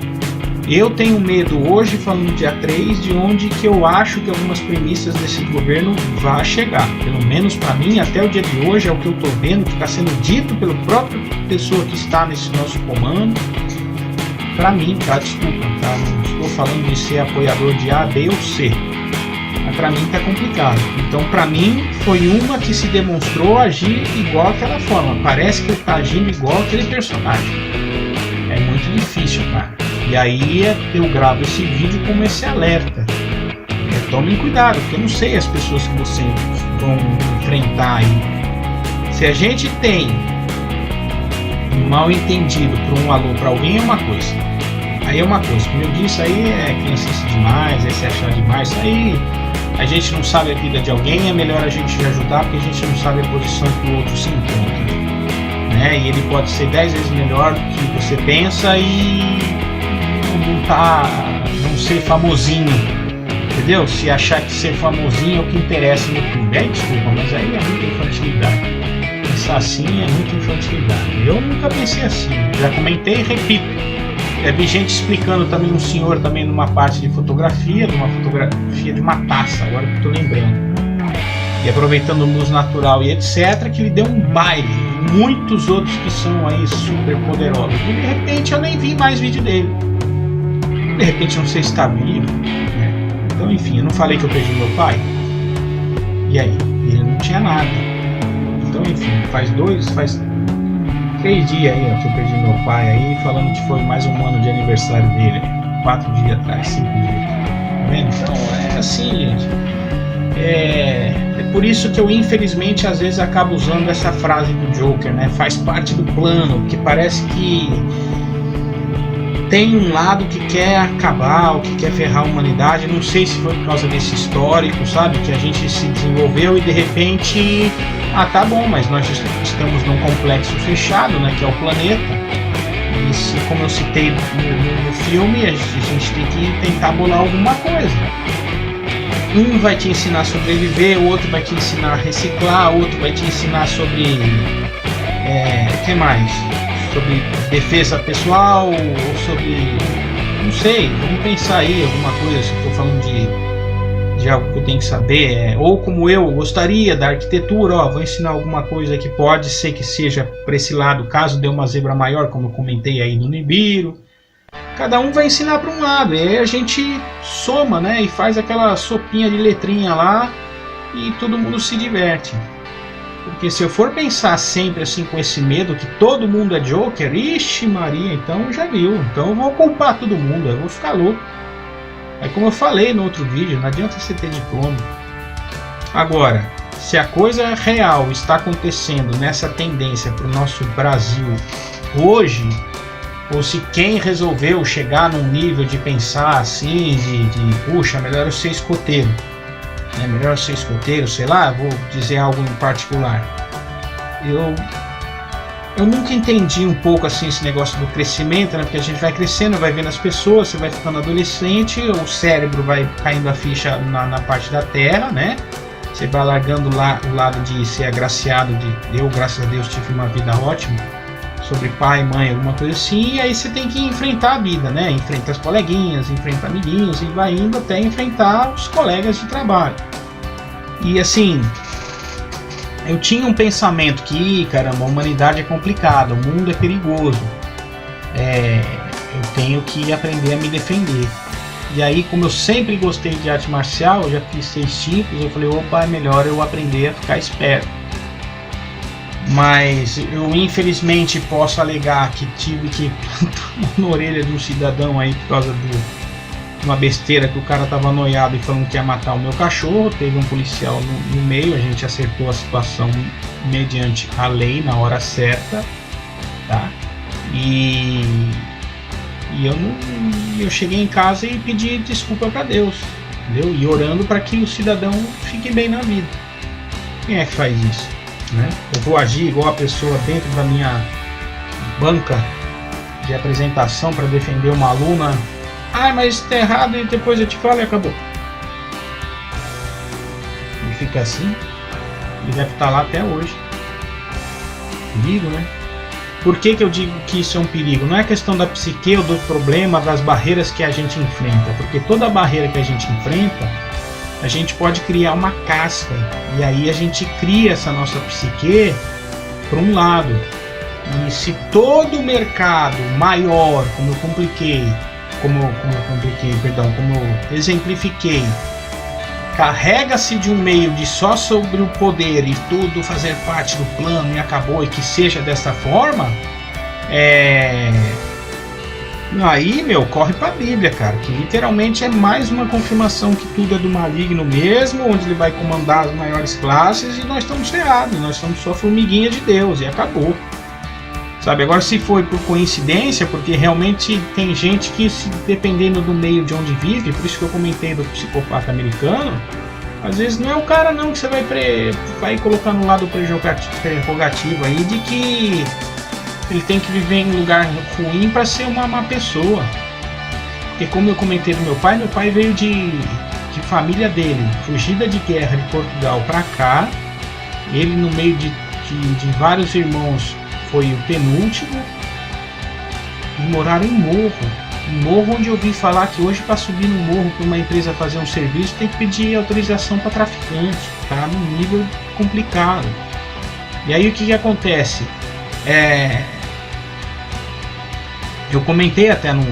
Eu tenho medo hoje, falando dia 3, de onde que eu acho que algumas premissas desse governo vão chegar. Pelo menos para mim, até o dia de hoje, é o que eu estou vendo, que está sendo dito pela própria pessoa que está nesse nosso comando. Para mim, tá? Desculpa, tá? Não estou falando de ser apoiador de A, B ou C. Mas para mim tá complicado. Então, para mim, foi uma que se demonstrou agir igual àquela forma. Parece que ele está agindo igual aquele personagem. É muito difícil, cara. E aí eu gravo esse vídeo como esse alerta. Tomem cuidado, porque eu não sei as pessoas que vocês vão enfrentar aí. Se a gente tem um mal entendido por um alô para alguém é uma coisa. Aí é uma coisa, como eu disse, aí é criancice demais, é se achar demais. Aí a gente não sabe a vida de alguém, é melhor a gente ajudar, porque a gente não sabe a posição que o outro se encontra. Né? E ele pode ser 10 vezes melhor do que você pensa e não ser famosinho, entendeu? Se achar que ser famosinho é o que interessa no YouTube, desculpa, mas aí é muita infantilidade. Pensar assim é muita infantilidade. Eu nunca pensei assim, já comentei e repito. Vi gente explicando também, um senhor também numa parte de fotografia, de uma taça, agora que eu tô lembrando. E aproveitando luz natural e etc, que ele deu um baile. Muitos outros que são aí super poderosos. E de repente eu nem vi mais vídeo dele. De repente não sei se está vivo, né? Então enfim, eu não falei que eu perdi meu pai. E aí? Ele não tinha nada. Então enfim, faz 3 dias aí ó, que eu perdi meu pai aí, falando que foi mais um ano de aniversário dele, 4 dias atrás, 5 dias. Tá vendo? Então é assim, gente. É por isso que eu infelizmente às vezes acabo usando essa frase do Joker, né? Faz parte do plano, que parece que tem um lado que quer acabar, ou que quer ferrar a humanidade. Não sei se foi por causa desse histórico, sabe? Que a gente se desenvolveu e de repente, tá bom, mas nós estamos num complexo fechado, né? Que é o planeta. E como eu citei no filme, a gente tem que tentar bolar alguma coisa. Um vai te ensinar a sobreviver, o outro vai te ensinar a reciclar, o outro vai te ensinar sobre... que mais? Sobre defesa pessoal, ou sobre... não sei, vamos pensar aí alguma coisa, se eu estou falando de algo que eu tenho que saber, ou como eu gostaria da arquitetura, vou ensinar alguma coisa que pode ser que seja para esse lado, caso dê uma zebra maior, como eu comentei aí no Nibiru. Cada um vai ensinar para um lado, e aí a gente soma, né, e faz aquela sopinha de letrinha lá, e todo mundo se diverte. Porque se eu for pensar sempre assim com esse medo que todo mundo é Joker, ixi Maria, então já viu, então eu vou culpar todo mundo, eu vou ficar louco. Aí como eu falei no outro vídeo, não adianta você ter diploma. Agora, se a coisa real está acontecendo nessa tendência para o nosso Brasil hoje, ou se quem resolveu chegar num nível de pensar assim, de puxa, melhor eu ser escoteiro, né? Melhor eu ser escoteiro, sei lá, vou dizer algo em particular. Eu nunca entendi um pouco assim esse negócio do crescimento, né? Porque a gente vai crescendo, vai vendo as pessoas, você vai ficando adolescente, o cérebro vai caindo a ficha na parte da terra, né? Você vai largando lá o lado de ser agraciado, eu, graças a Deus, tive uma vida ótima, sobre pai, mãe, alguma coisa assim, e aí você tem que enfrentar a vida, né? Enfrenta as coleguinhas, enfrenta amiguinhos, e vai indo até enfrentar os colegas de trabalho. E assim, eu tinha um pensamento que, caramba, a humanidade é complicada, o mundo é perigoso, eu tenho que aprender a me defender. E aí, como eu sempre gostei de arte marcial, eu já fiz 6 tipos, eu falei, opa, é melhor eu aprender a ficar esperto. Mas eu infelizmente posso alegar que tive que plantar na orelha de um cidadão aí por causa de uma besteira que o cara tava noiado e falando que ia matar o meu cachorro. Teve um policial no meio, a gente acertou a situação mediante a lei na hora certa, tá? E eu cheguei em casa e pedi desculpa para Deus, entendeu? E orando para que o cidadão fique bem na vida. Quem é que faz isso? Né? Eu vou agir igual a pessoa dentro da minha banca de apresentação para defender uma aluna. Mas está errado e depois eu te falo e acabou. E fica assim. E deve estar lá até hoje. Perigo, né? Por que eu digo que isso é um perigo? Não é questão da psique ou do problema, das barreiras que a gente enfrenta. Porque toda barreira que a gente enfrenta, a gente pode criar uma casca, e aí a gente cria essa nossa psique para um lado. E se todo o mercado maior, como eu exemplifiquei, carrega-se de um meio de só sobre o poder e tudo fazer parte do plano e acabou, e que seja dessa forma, aí, corre pra Bíblia, cara, que literalmente é mais uma confirmação que tudo é do maligno mesmo, onde ele vai comandar as maiores classes e nós estamos ferrados, nós somos só formiguinha de Deus e acabou. Sabe, agora se foi por coincidência, porque realmente tem gente que, dependendo do meio de onde vive, por isso que eu comentei do psicopata americano, às vezes não é o cara não que você vai colocar no lado prerrogativo aí de que ele tem que viver em um lugar ruim para ser uma má pessoa. Porque como eu comentei do meu pai veio de família dele, fugida de guerra de Portugal para cá, ele no meio de vários irmãos foi o penúltimo, e moraram em morro onde eu ouvi falar que hoje para subir no morro para uma empresa fazer um serviço tem que pedir autorização para traficante, tá num nível complicado. E aí o que acontece? Eu comentei até no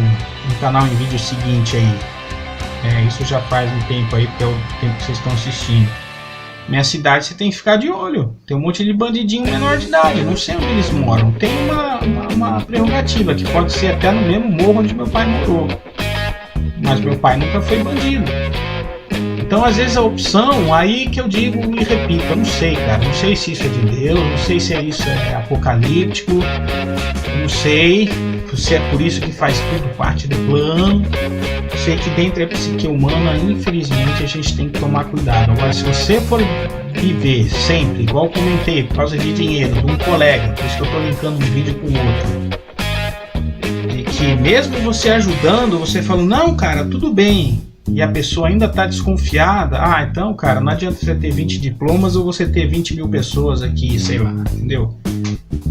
canal em vídeo seguinte aí, isso já faz um tempo aí, porque é o tempo que vocês estão assistindo. Minha cidade você tem que ficar de olho, tem um monte de bandidinho menor de idade, não sei onde eles moram, tem uma prerrogativa, que pode ser até no mesmo morro onde meu pai morou, mas meu pai nunca foi bandido, Então, às vezes a opção, aí que eu digo e repito, eu não sei, cara, não sei se isso é de Deus, não sei se isso é apocalíptico, não sei se é por isso que faz tudo parte do plano. Sei que dentro da psique humana, infelizmente, a gente tem que tomar cuidado. Agora, se você for viver sempre, igual comentei, por causa de dinheiro, de um colega, por isso que eu estou linkando um vídeo com o outro, de que mesmo você ajudando, você fala, não, cara, tudo bem, e a pessoa ainda está desconfiada, então, cara, não adianta você ter 20 diplomas ou você ter 20 mil pessoas aqui, sei lá, entendeu?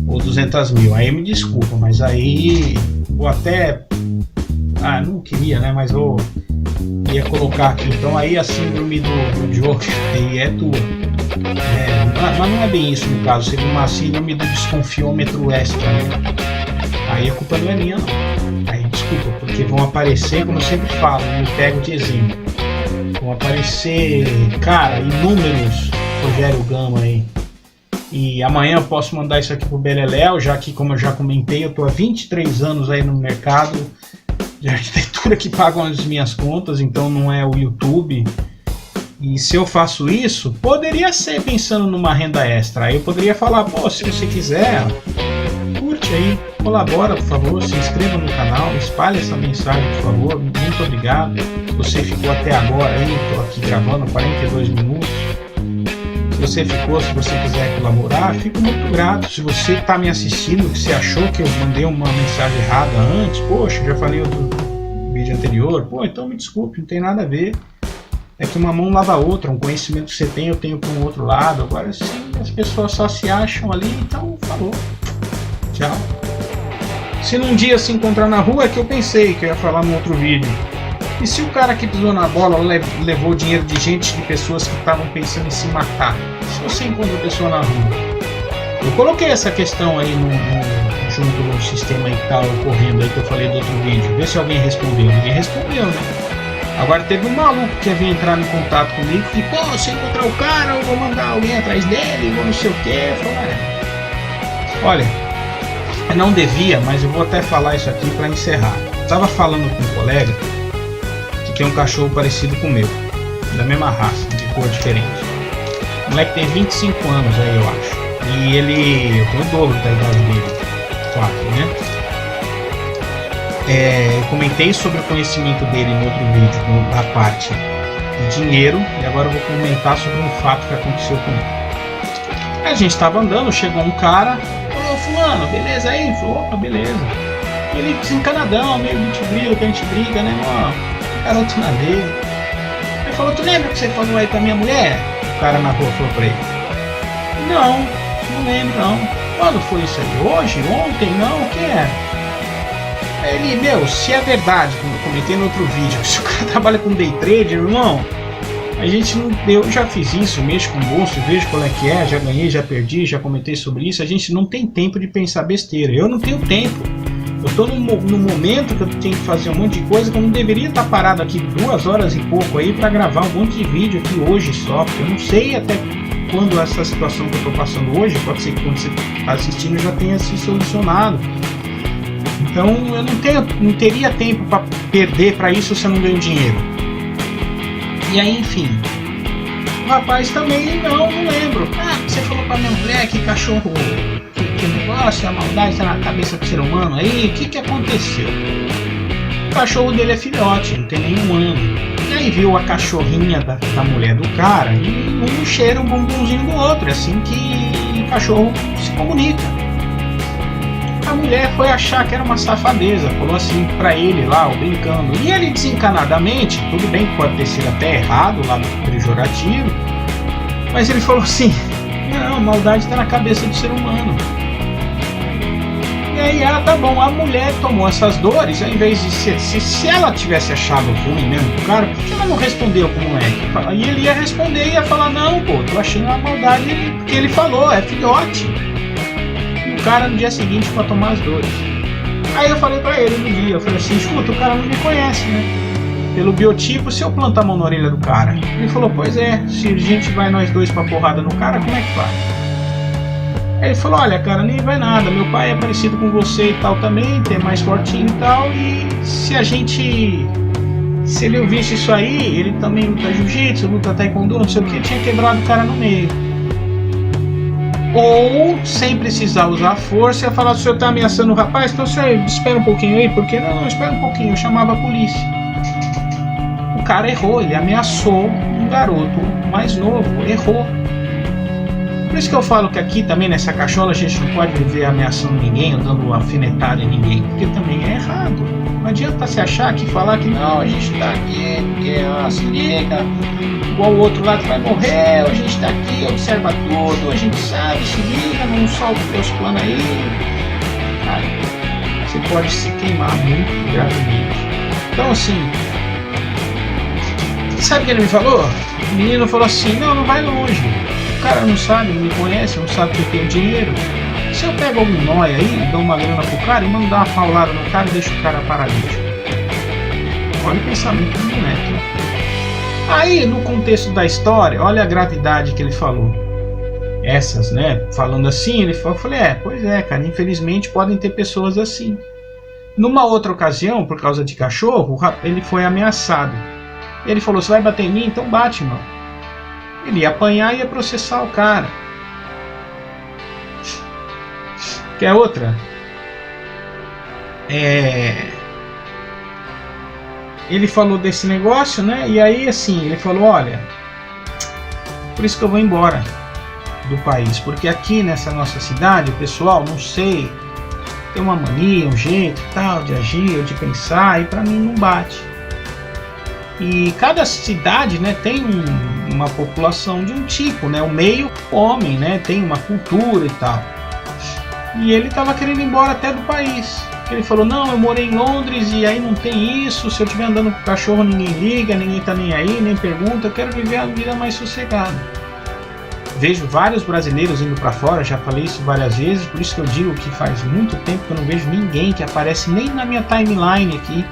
Ou 200 mil, aí me desculpa, mas aí vou até... não queria, né, mas eu ia colocar aqui, então aí a síndrome do Joker aí é tua, mas não é bem isso no caso, seria uma síndrome do desconfiômetro extra, né? Aí a culpa não é minha não, aí desculpa, porque vão aparecer, como eu sempre falo, me pego de exemplo, vão aparecer, cara, inúmeros Rogério Gama aí, e amanhã eu posso mandar isso aqui pro Beleléu, já que, como eu já comentei, eu tô há 23 anos aí no mercado de arquitetura que pagam as minhas contas, então não é o YouTube. E se eu faço isso, poderia ser pensando numa renda extra. Aí eu poderia falar, pô, se você quiser, curte aí, colabora, por favor, se inscreva no canal, espalhe essa mensagem, por favor, muito obrigado. Se você ficou até agora aí, estou aqui gravando 42 minutos. Se você ficou, se você quiser colaborar, fico muito grato. Se você está me assistindo, que você achou que eu mandei uma mensagem errada antes, poxa, já falei no vídeo anterior, então me desculpe, não tem nada a ver. É que uma mão lava a outra, um conhecimento que você tem, eu tenho para um outro lado. Agora sim, as pessoas só se acham ali, então falou. Tchau. Se num dia se encontrar na rua, é que eu pensei que eu ia falar no outro vídeo. E se o cara que pisou na bola levou dinheiro de gente, de pessoas que estavam pensando em se matar? Se você encontra a pessoa na rua? Eu coloquei essa questão aí junto no sistema aí que tá ocorrendo aí que eu falei do outro vídeo. Vê se alguém respondeu. Ninguém respondeu, né? Agora teve um maluco que ia vir entrar em contato comigo e pô, se encontrar o cara, eu vou mandar alguém atrás dele, vou não sei o que. Olha, eu não devia, mas eu vou até falar isso aqui para encerrar. Eu tava falando com um colega tem um cachorro parecido com o meu, da mesma raça, de cor diferente. O moleque tem 25 anos aí, eu acho. E eu tenho o dobro da idade dele, 4, né? Eu comentei sobre o conhecimento dele no outro vídeo, da parte de dinheiro, e agora eu vou comentar sobre um fato que aconteceu comigo. A gente estava andando, chegou um cara, falou, fulano, beleza aí? Falou, opa, beleza. Ele desencanadão, meio bicho-grilo, que a gente briga, né, mano? Garoto na dele. Ele falou, tu lembra que você falou aí com a minha mulher? O cara na rua falou pra ele. Não lembro não. Quando foi isso aí? Hoje? Ontem? Não, o que é? Ele, se é verdade, como eu comentei no outro vídeo, se o cara trabalha com day trader, irmão, a gente não. Eu já fiz isso, mexo com bolsa, vejo qual é que é, já ganhei, já perdi, já comentei sobre isso, a gente não tem tempo de pensar besteira. Eu não tenho tempo. Eu estou num momento que eu tenho que fazer um monte de coisa que eu não deveria estar parado aqui 2 horas e pouco aí para gravar um monte de vídeo aqui hoje só, porque eu não sei até quando essa situação que eu estou passando hoje, pode ser que quando você está assistindo já tenha se solucionado. Então eu não teria tempo para perder para isso se eu não ganho dinheiro. E aí, enfim, o rapaz também não lembro. Você falou para minha mulher que cachorro... Que negócio, a maldade está na cabeça do ser humano aí, o que aconteceu? O cachorro dele é filhote, não tem nenhum ano. E aí viu a cachorrinha da mulher do cara e um cheira um bumbumzinho do outro, é assim que o cachorro se comunica. A mulher foi achar que era uma safadeza, falou assim pra ele lá, brincando. E ele desencanadamente, tudo bem que pode ter sido até errado lá no pejorativo, mas ele falou assim, não, a maldade está na cabeça do ser humano. E aí, tá bom, a mulher tomou essas dores, ao invés de se ela tivesse achado ruim mesmo pro cara, por que ela não respondeu pro moleque? Aí ele ia responder e ia falar, não, pô, tô achando uma maldade, porque ele falou, é filhote. E o cara no dia seguinte foi tomar as dores. Aí eu falei pra ele no dia, eu falei assim, escuta, o cara não me conhece, né? Pelo biotipo, se eu plantar a mão na orelha do cara. Ele falou, pois é, se a gente vai nós dois pra porrada no cara, como é que faz? Aí ele falou, olha cara, nem vai nada, meu pai é parecido com você e tal também, tem mais fortinho e tal, e se a gente Se ele ouvisse isso aí, ele também luta jiu-jitsu, luta taekwondo, não sei o que, tinha quebrado o cara no meio. Ou, sem precisar usar a força, ia falar: o senhor tá ameaçando o rapaz, então o senhor espera um pouquinho aí, porque não, espera um pouquinho, eu chamava a polícia. O cara errou, ele ameaçou um garoto mais novo, errou. Por isso que eu falo que aqui também nessa cachola a gente não pode viver ameaçando ninguém ou dando alfinetada em ninguém, porque também é errado. Não adianta se achar que falar que não, a gente tá aqui porque se liga, igual o outro lado vai morrer, a gente tá aqui, observa tudo, a gente sabe, se liga, não solta os teus planos aí. Cara, você pode se queimar muito gravemente. Então assim, sabe o que ele me falou? O menino falou assim: não vai longe. O cara não sabe, não me conhece, não sabe que eu tenho dinheiro. Se eu pego algum nóia aí, dou uma grana pro cara e mando dar uma paulada no cara e deixo o cara paralítico. Olha o pensamento do moleque. Aí, no contexto da história, olha a gravidade que ele falou. Essas, né? Falando assim, eu falei: pois é, cara, infelizmente podem ter pessoas assim. Numa outra ocasião, por causa de cachorro, ele foi ameaçado. Ele falou: você vai bater em mim? Então bate, mano. Ele ia apanhar e ia processar o cara. Quer outra? Ele falou desse negócio, né? E aí assim, ele falou: olha, por isso que eu vou embora do país, porque aqui nessa nossa cidade, o pessoal, não sei, tem uma mania, um jeito tal de agir, de pensar, e pra mim não bate. E cada cidade, né, tem uma população de um tipo, né? O meio homem, né? Tem uma cultura e tal. E ele estava querendo ir embora até do país. Ele falou: não, eu morei em Londres e aí não tem isso. Se eu estiver andando com o cachorro, ninguém liga, ninguém tá nem aí, nem pergunta. Eu quero viver a vida mais sossegada. Vejo vários brasileiros indo para fora, já falei isso várias vezes, por isso que eu digo que faz muito tempo que eu não vejo ninguém que aparece nem na minha timeline aqui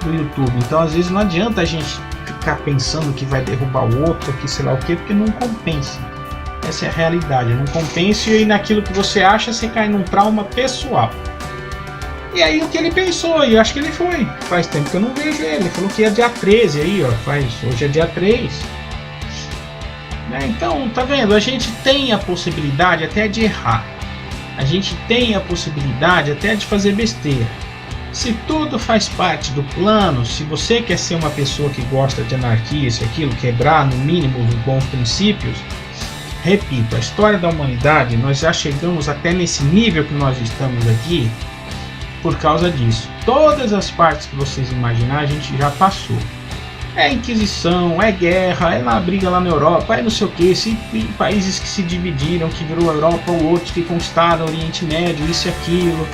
do YouTube. Então às vezes não adianta a gente ficar pensando que vai derrubar o outro, que sei lá o que, porque não compensa. Essa é a realidade, não compensa, e naquilo que você acha você cai num trauma pessoal. E aí o que ele pensou, e eu acho que ele foi. Faz tempo que eu não vejo ele. Ele falou que é dia 13 aí, ó. Hoje é dia 3. Então, tá vendo? A gente tem a possibilidade até de errar. A gente tem a possibilidade até de fazer besteira. Se tudo faz parte do plano, se você quer ser uma pessoa que gosta de anarquia, isso e aquilo, quebrar no mínimo os bons princípios, repito, a história da humanidade, nós já chegamos até nesse nível que nós estamos aqui por causa disso. Todas as partes que vocês imaginarem, a gente já passou. É Inquisição, é guerra, é lá briga lá na Europa, é não sei o que, países que se dividiram, que virou a Europa, ou outros que conquistaram o Oriente Médio, isso e aquilo.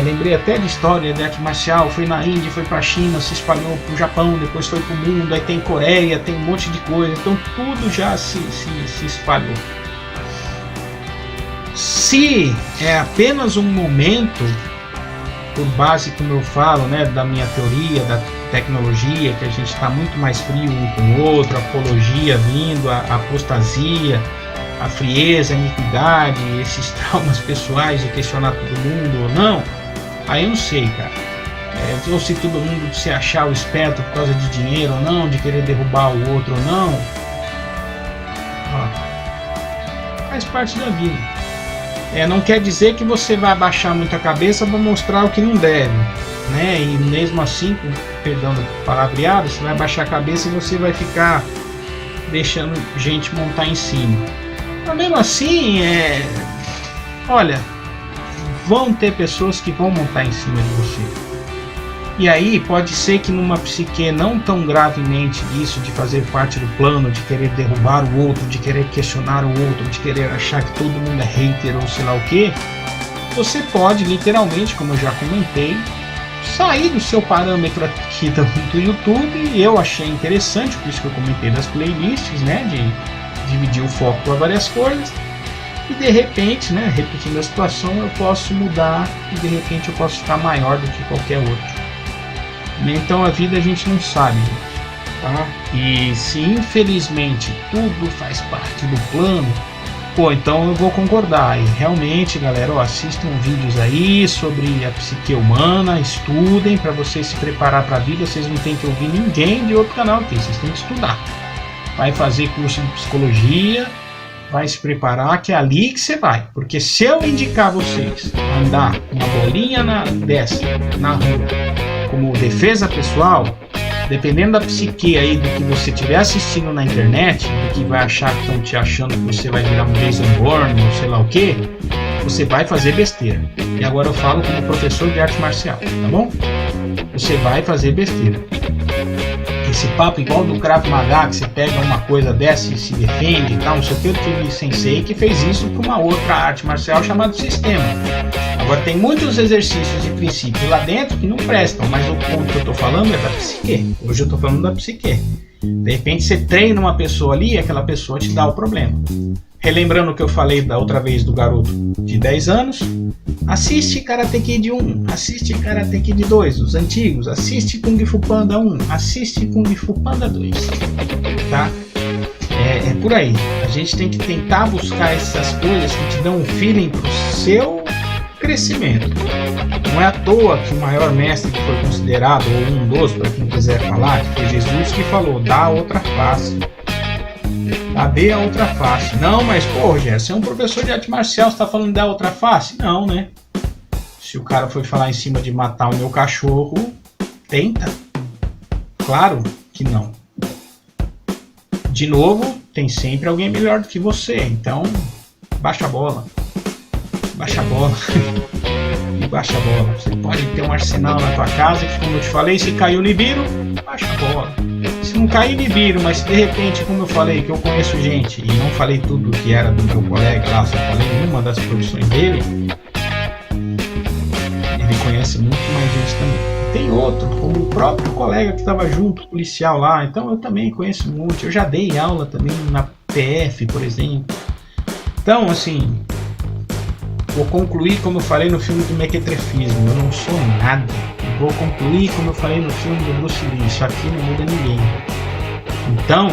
Lembrei até de história de arte marcial, foi na Índia, foi para a China, se espalhou para o Japão, depois foi para o mundo, aí tem Coreia, tem um monte de coisa, então tudo já se espalhou. Se é apenas um momento, por base, como eu falo, né, da minha teoria, da tecnologia, que a gente está muito mais frio um com o outro, a apologia vindo, a apostasia, a frieza, a iniquidade, esses traumas pessoais de questionar todo mundo ou não, aí eu não sei, cara. Ou se todo mundo se achar o esperto por causa de dinheiro ou não, de querer derrubar o outro ou não, faz parte da vida. Não quer dizer que você vai abaixar muito a cabeça para mostrar o que não deve, né? E mesmo assim, perdão do palavreado, você vai abaixar a cabeça e você vai ficar deixando gente montar em cima. Mas mesmo assim, olha, vão ter pessoas que vão montar em cima de você. E aí pode ser que numa psique não tão gravemente disso, de fazer parte do plano, de querer derrubar o outro, de querer questionar o outro, de querer achar que todo mundo é hater ou sei lá o que, você pode literalmente, como eu já comentei, sair do seu parâmetro aqui do YouTube. Eu achei interessante, por isso que eu comentei das playlists, né, de dividir o foco para várias coisas, e de repente, né, repetindo a situação, eu posso mudar e de repente eu posso ficar maior do que qualquer outro. Então a vida a gente não sabe, tá? E se infelizmente tudo faz parte do plano, Pô, então eu vou concordar. E realmente, galera, ó, assistam vídeos aí sobre a psique humana, estudem para vocês se preparar para a vida. Vocês não tem que ouvir ninguém de outro canal aqui, vocês têm que estudar. Vai fazer curso de psicologia, vai se preparar, que é ali que você vai. Porque se eu indicar vocês andar com uma bolinha dessa na rua como defesa pessoal, dependendo da psique aí do que você estiver assistindo na internet, do que vai achar que estão te achando que você vai virar um Jason Bourne ou sei lá o que, você vai fazer besteira. E agora eu falo como professor de arte marcial, tá bom? Você vai fazer besteira. Esse papo igual do Krav Maga, que você pega uma coisa dessa e se defende e tal, não sei o que, eu tive sensei que fez isso com uma outra arte marcial chamada sistema. Agora tem muitos exercícios de princípio lá dentro que não prestam, mas o ponto que eu tô falando é da psique. Hoje eu tô falando da psique. De repente você treina uma pessoa ali e aquela pessoa te dá o problema. Relembrando o que eu falei da outra vez do garoto de 10 anos, assiste Karate Kid 1, assiste Karate Kid 2, os antigos, assiste Kung Fu Panda 1, assiste Kung Fu Panda 2, tá? É por aí. A gente tem que tentar buscar essas coisas que te dão um feeling pro seu crescimento. Não é à toa que o maior mestre que foi considerado, ou um dos, para quem quiser falar, que foi Jesus que falou, dá a outra face. Dê a outra face. Não, mas pô, Rogério, você é um professor de arte marcial, você tá falando da outra face? Não, né? Se o cara foi falar em cima de matar o meu cachorro, tenta. Claro que não. De novo, tem sempre alguém melhor do que você, então baixa a bola. Baixa a bola. E baixa a bola. Você pode ter um arsenal na tua casa que, como eu te falei, se caiu o Nibiru, baixa a bola. Se não cair Nibiru, mas se de repente, como eu falei, que eu conheço gente e não falei tudo que era do meu colega lá, só falei uma das profissões dele, ele conhece muito mais gente também. Tem outro, como o próprio colega que estava junto, policial lá, então eu também conheço muito. Eu já dei aula também na PF, por exemplo. Então, assim, vou concluir como eu falei no filme do Mequetrefismo, eu não sou nada. Vou concluir como eu falei no filme do Bruce Lee, isso aqui não muda ninguém. Então,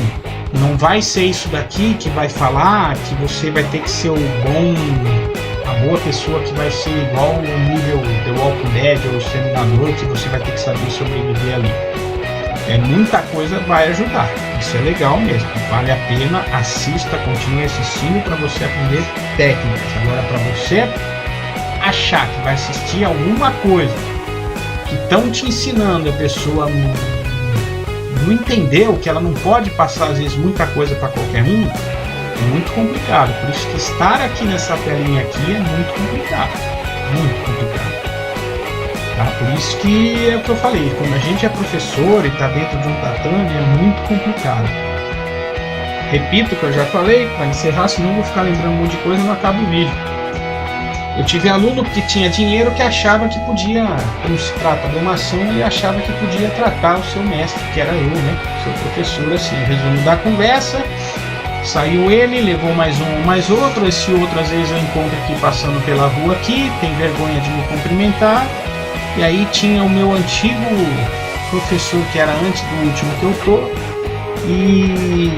não vai ser isso daqui que vai falar que você vai ter que ser a boa pessoa que vai ser igual no nível The Walking Dead ou Exterminador, que você vai ter que saber sobreviver ali. Muita coisa vai ajudar, isso é legal mesmo, vale a pena, assista, continue assistindo para você aprender técnicas. Agora, para você achar que vai assistir alguma coisa que estão te ensinando, a pessoa não entendeu que ela não pode passar às vezes muita coisa para qualquer um, é muito complicado. Por isso que estar aqui nessa telinha aqui é muito complicado, muito complicado. Tá? Por isso que é o que eu falei, quando a gente é professor e está dentro de um tatame é muito complicado. Repito o que eu já falei, para encerrar, senão eu vou ficar lembrando um monte de coisa e não acaba o vídeo. Eu tive aluno que tinha dinheiro que achava que podia, como se trata de uma ação, ele achava que podia tratar o seu mestre, que era eu, né? Seu professor, assim, resumo da conversa. Saiu ele, levou mais um, mais outro. Esse outro, às vezes, eu encontro aqui passando pela rua aqui, tem vergonha de me cumprimentar. E aí tinha o meu antigo professor, que era antes do último que eu tô. E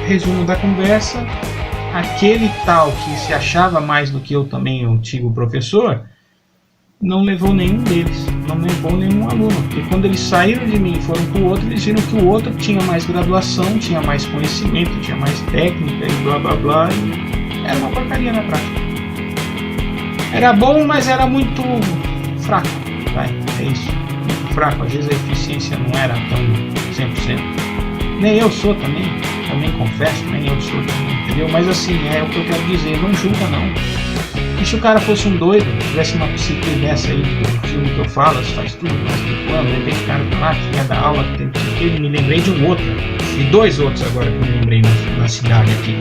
resumo da conversa. Aquele tal que se achava mais do que eu também, o antigo professor, não levou nenhum deles, não levou nenhum aluno, porque quando eles saíram de mim e foram para o outro, eles viram que o outro tinha mais graduação, tinha mais conhecimento, tinha mais técnica e blá blá blá, e era uma porcaria na prática. Era bom, mas era muito fraco, vai, é isso, muito fraco, às vezes a eficiência não era tão 100%. Nem eu sou também confesso, nem eu sou também, entendeu? Mas assim, é o que eu quero dizer, não julga não. E se o cara fosse um doido, tivesse uma psique dessa aí, do filme que eu falo, faz tudo, faz tudo plano, de repente o cara tá lá, que ia dar aula, que tem psique, me lembrei de um outro, e dois outros agora que eu me lembrei na cidade aqui,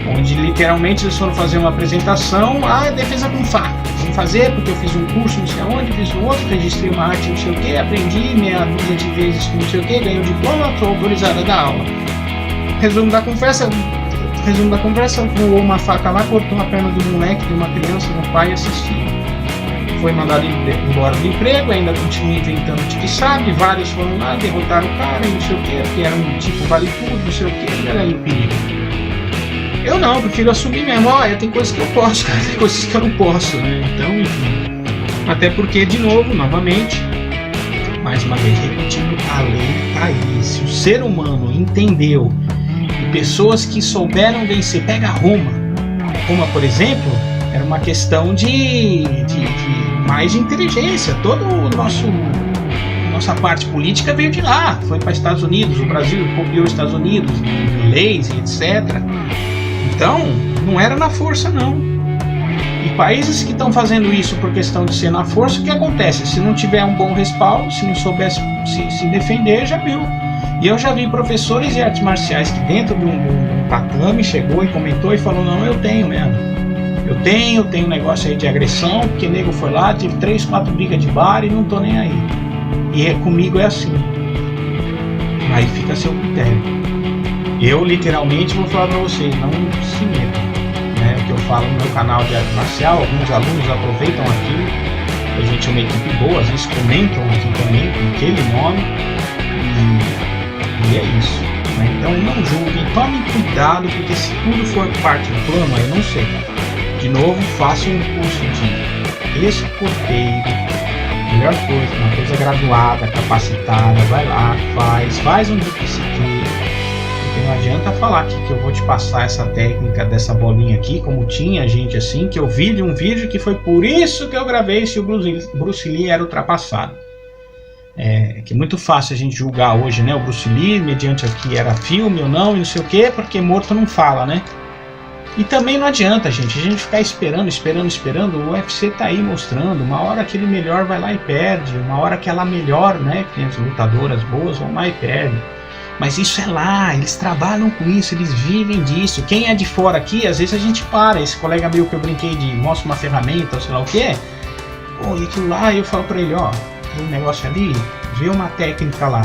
onde literalmente eles foram fazer uma apresentação, defesa com faca, vamos fazer porque eu fiz um curso não sei aonde, fiz um outro, registrei uma arte não sei o que, aprendi meia dúzia de vezes não sei o que, ganhei um diploma, estou autorizada a dar aula. Resumo da conversa, voou uma faca lá, cortou a perna do moleque, de uma criança, do pai assistindo. Foi mandado embora do emprego, ainda continua inventando de que sabe, vários foram lá, derrotaram o cara e não sei o que, porque era um tipo vale tudo, não sei o que, e era aí o perigo. Eu não, prefiro assumir mesmo. Olha, tem coisas que eu posso, cara, tem coisas que eu não posso, né? Então, enfim. Até porque, de novo, novamente, mais uma vez repetindo, a lei tá aí. Se o ser humano entendeu, e pessoas que souberam vencer, pega Roma, por exemplo, era uma questão de mais de inteligência. Todo o nossa parte política veio de lá, foi para Estados Unidos, o Brasil copiou os Estados Unidos, leis e etc. Então, não era na força, não. E países que estão fazendo isso por questão de ser na força, o que acontece? Se não tiver um bom respaldo, se não soubesse se defender, já viu. E eu já vi professores de artes marciais que dentro de um tatame chegou e comentou e falou, não, eu tenho mesmo. Eu tenho um negócio aí de agressão, porque nego foi lá, tive 3, 4 brigas de bar e não tô nem aí. E comigo é assim. Aí fica a seu critério. Eu literalmente vou falar pra vocês, não se metam, né? O que eu falo no meu canal de arte marcial, alguns alunos aproveitam aquilo, a gente é uma equipe boa, às vezes comentam aqui também com aquele nome, e é isso, né? Então não julguem, tomem cuidado, porque se tudo for parte do plano, aí eu não sei. De novo, façam um curso de escoteiro, melhor coisa, uma coisa graduada, capacitada, vai lá, faz um de psique. Não adianta falar que eu vou te passar essa técnica dessa bolinha aqui, como tinha gente assim, que eu vi de um vídeo que foi por isso que eu gravei se o Bruce Lee era ultrapassado. Que é muito fácil a gente julgar hoje, né, o Bruce Lee, mediante aqui era filme ou não, e não sei o que, porque morto não fala, né? E também não adianta, gente, a gente ficar esperando, o UFC tá aí mostrando, uma hora aquele melhor vai lá e perde, uma hora que ela melhor, né, que tem as lutadoras boas vão lá e perde. Mas isso é lá, eles trabalham com isso, eles vivem disso. Quem é de fora aqui, às vezes a gente para. Esse colega meu que eu brinquei de mostra uma ferramenta ou sei lá o que, e aquilo lá, eu falo pra ele, ó, tem um negócio ali, vê uma técnica lá.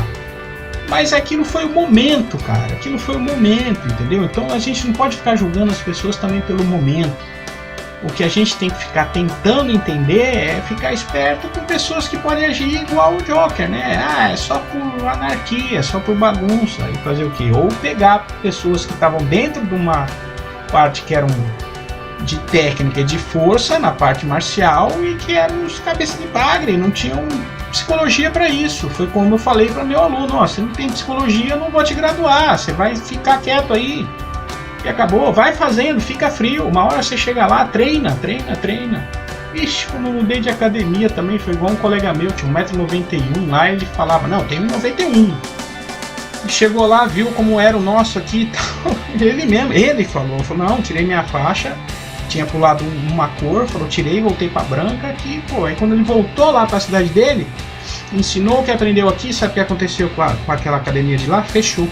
Mas aquilo foi o momento, cara, aquilo foi o momento, entendeu? Então a gente não pode ficar julgando as pessoas também pelo momento. O que a gente tem que ficar tentando entender é ficar esperto com pessoas que podem agir igual o Joker, né? É só por anarquia, só por bagunça, e fazer o quê? Ou pegar pessoas que estavam dentro de uma parte que eram de técnica, de força, na parte marcial, e que eram os cabeças de bagre, não tinham psicologia para isso. Foi como eu falei para meu aluno, ó, você não tem psicologia, eu não vou te graduar, você vai ficar quieto aí. E acabou, vai fazendo, fica frio, uma hora você chega lá, treina. Ixi, quando eu mudei de academia também, foi igual um colega meu, tinha 1,91 m lá, ele falava, não, tem 1,91 m. E chegou lá, viu como era o nosso aqui e tal, ele falou, não, tirei minha faixa, tinha pulado uma cor, falou, tirei, voltei pra branca, aqui, pô, aí quando ele voltou lá pra cidade dele, ensinou o que aprendeu aqui, sabe o que aconteceu com aquela academia de lá? Fechou.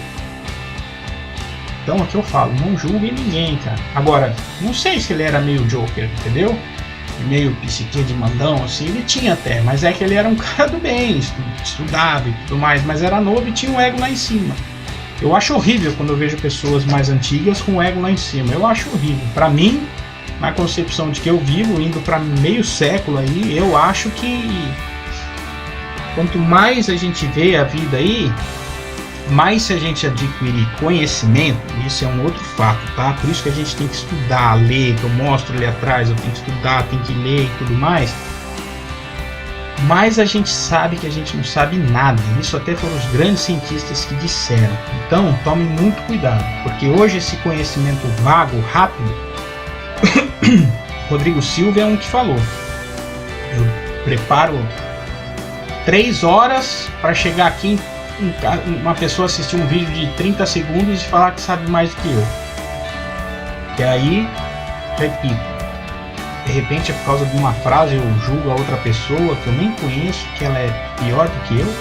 Então aqui eu falo, não julguem ninguém, cara. Agora, não sei se ele era meio Joker, entendeu? Meio psique de mandão, assim, ele tinha até, mas é que ele era um cara do bem, estudava e tudo mais, mas era novo e tinha um ego lá em cima. Eu acho horrível quando eu vejo pessoas mais antigas com o ego lá em cima, eu acho horrível. Pra mim, na concepção de que eu vivo, indo pra meio século aí, eu acho que quanto mais a gente vê a vida aí, mas se a gente adquirir conhecimento, isso é um outro fato, tá? Por isso que a gente tem que estudar, ler, que eu mostro ali atrás, eu tenho que estudar, tenho que ler e tudo mais. Mas a gente sabe que a gente não sabe nada. Isso até foram os grandes cientistas que disseram. Então, tomem muito cuidado, porque hoje esse conhecimento vago, rápido, Rodrigo Silva é um que falou. Eu preparo 3 horas para chegar aqui uma pessoa assistir um vídeo de 30 segundos e falar que sabe mais do que eu. E aí, repito, de repente é por causa de uma frase eu julgo a outra pessoa que eu nem conheço, que ela é pior do que eu.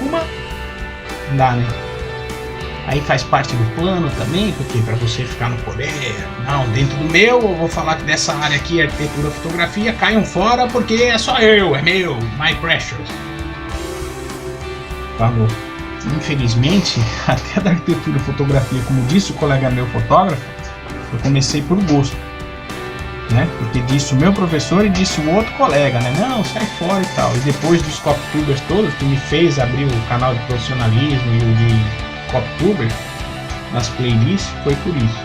Não dá, né? Aí faz parte do plano também, porque para você ficar no poder, não, dentro do meu, eu vou falar que dessa área aqui, arquitetura, fotografia, caiam fora porque é só eu, é meu, my precious. Falou. Infelizmente, até da arquitetura e fotografia, como disse o colega meu fotógrafo, eu comecei por gosto, né? Porque disse o meu professor e disse o outro colega, né? Não, sai fora e tal. E depois dos coptubers todos, que me fez abrir o canal de profissionalismo e o de coptuber nas playlists, foi por isso.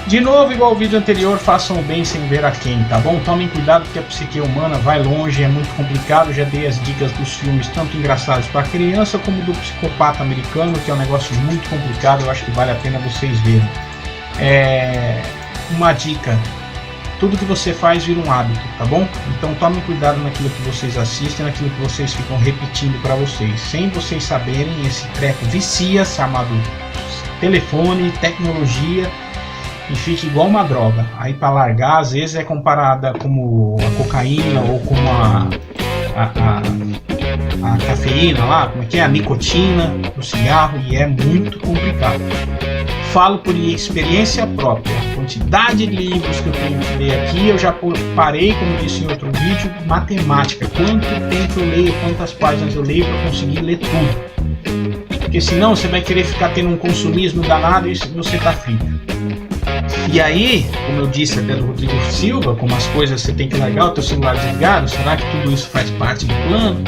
De novo, igual o vídeo anterior, façam o bem sem ver a quem, tá bom? Tomem cuidado porque a psique humana vai longe, é muito complicado. Já dei as dicas dos filmes, tanto engraçados para criança como do psicopata americano, que é um negócio muito complicado, eu acho que vale a pena vocês verem. Uma dica: tudo que você faz vira um hábito, tá bom? Então tomem cuidado naquilo que vocês assistem, naquilo que vocês ficam repetindo para vocês. Sem vocês saberem, esse treco vicia, chamado telefone, tecnologia, e fica igual uma droga. Aí para largar, às vezes é comparada como a cocaína ou como a cafeína lá, como é que é? A nicotina do cigarro, e é muito complicado. Falo por experiência própria. A quantidade de livros que eu tenho que ler aqui, eu já parei, como disse em outro vídeo, matemática. Quanto tempo eu leio, quantas páginas eu leio para conseguir ler tudo. Porque senão você vai querer ficar tendo um consumismo danado e você tá frito. E aí, como eu disse até do Rodrigo Silva, como as coisas você tem que largar o teu celular desligado, será que tudo isso faz parte do plano?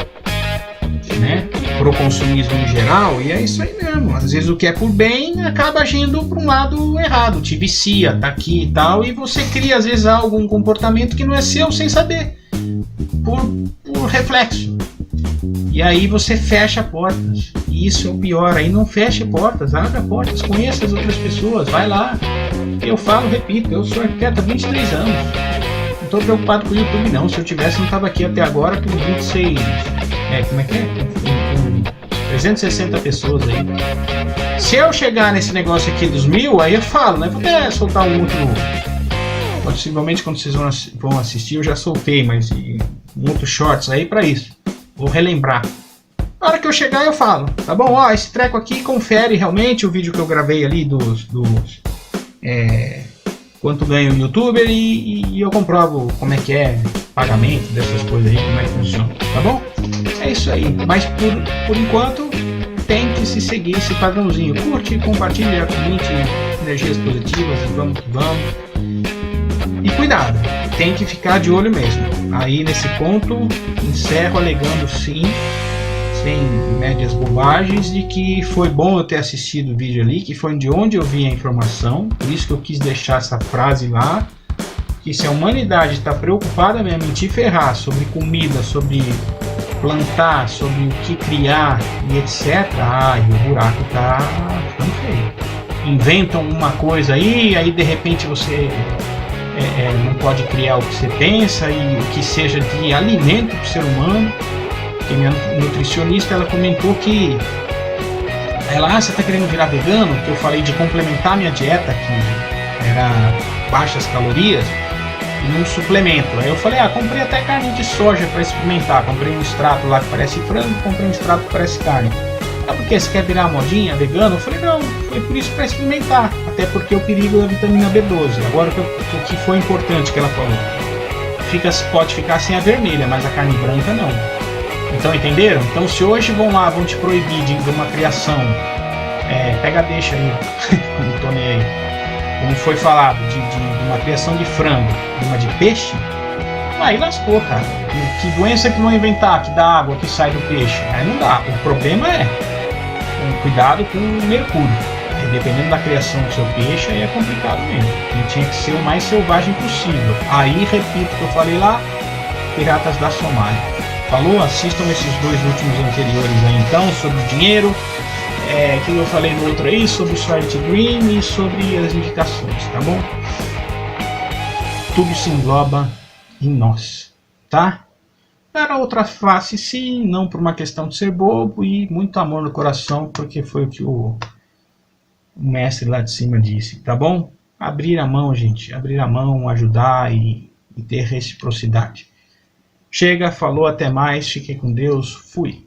Né? Pro consumismo em geral, e é isso aí mesmo. Às vezes o que é por bem acaba agindo para um lado errado, te vicia, tá aqui e tal, e você cria às vezes algum comportamento que não é seu sem saber, por reflexo. E aí você fecha portas. E isso é o pior. Aí não feche portas, abra portas, conheça as outras pessoas, vai lá. Eu falo, repito, eu sou arquiteto há 23 anos. Não estou preocupado com o YouTube não. Se eu tivesse, não estava aqui até agora com 26. Como é que é? Com 360 pessoas aí. Se eu chegar nesse negócio aqui dos 1000, aí eu falo, né? Vou até soltar um outro. Possivelmente quando vocês vão assistir, eu já soltei, mas um outro shorts aí para isso. Vou relembrar. Na hora que eu chegar eu falo, tá bom? Ó, esse treco aqui confere realmente o vídeo que eu gravei ali quanto ganha o youtuber e eu comprovo como é que é pagamento dessas coisas aí, como é que funciona, tá bom? É isso aí, mas por enquanto tente se seguir esse padrãozinho. Curte, compartilha, comente, energias positivas, vamos que vamos. E cuidado, tem que ficar de olho mesmo. Aí nesse ponto encerro alegando sim, sem médias bobagens, de que foi bom eu ter assistido o vídeo ali, que foi de onde eu vi a informação. Por isso que eu quis deixar essa frase lá, que se a humanidade está preocupada mesmo em te ferrar sobre comida, sobre plantar, sobre o que criar e etc, e o buraco tá ficando feio. Inventam uma coisa aí de repente você não pode criar o que você pensa, e o que seja de alimento para o ser humano. E minha nutricionista, ela comentou que você está querendo virar vegano, que eu falei de complementar minha dieta, que era baixas calorias, e um suplemento. Aí eu falei, comprei até carne de soja para experimentar, comprei um extrato lá que parece frango, comprei um extrato que parece carne. Porque você quer virar modinha vegano? Eu falei, não, foi por isso para experimentar, até porque o perigo da vitamina B12. Agora o que foi importante que ela falou, pode ficar sem a vermelha, mas a carne branca não. Então entenderam? Então se hoje vão te proibir de uma criação, pega deixa aí, como tô nem aí, como foi falado, de uma criação de frango, uma de peixe, aí lascou, cara. Que doença que vão inventar, que dá água que sai do peixe? Aí não dá. O problema cuidado com o mercúrio. Dependendo da criação do seu peixe, aí é complicado mesmo. Ele tinha que ser o mais selvagem possível. Aí, repito o que eu falei lá, Piratas da Somália. Falou? Assistam esses dois últimos anteriores aí então, sobre o dinheiro, que eu falei no outro aí, sobre o Silent Dream e sobre as indicações, tá bom? Tudo se engloba em nós, tá? Era outra face sim, não por uma questão de ser bobo, e muito amor no coração, porque foi o que o mestre lá de cima disse, tá bom? Abrir a mão, gente, abrir a mão, ajudar e ter reciprocidade. Chega, falou, até mais, fiquem com Deus, fui.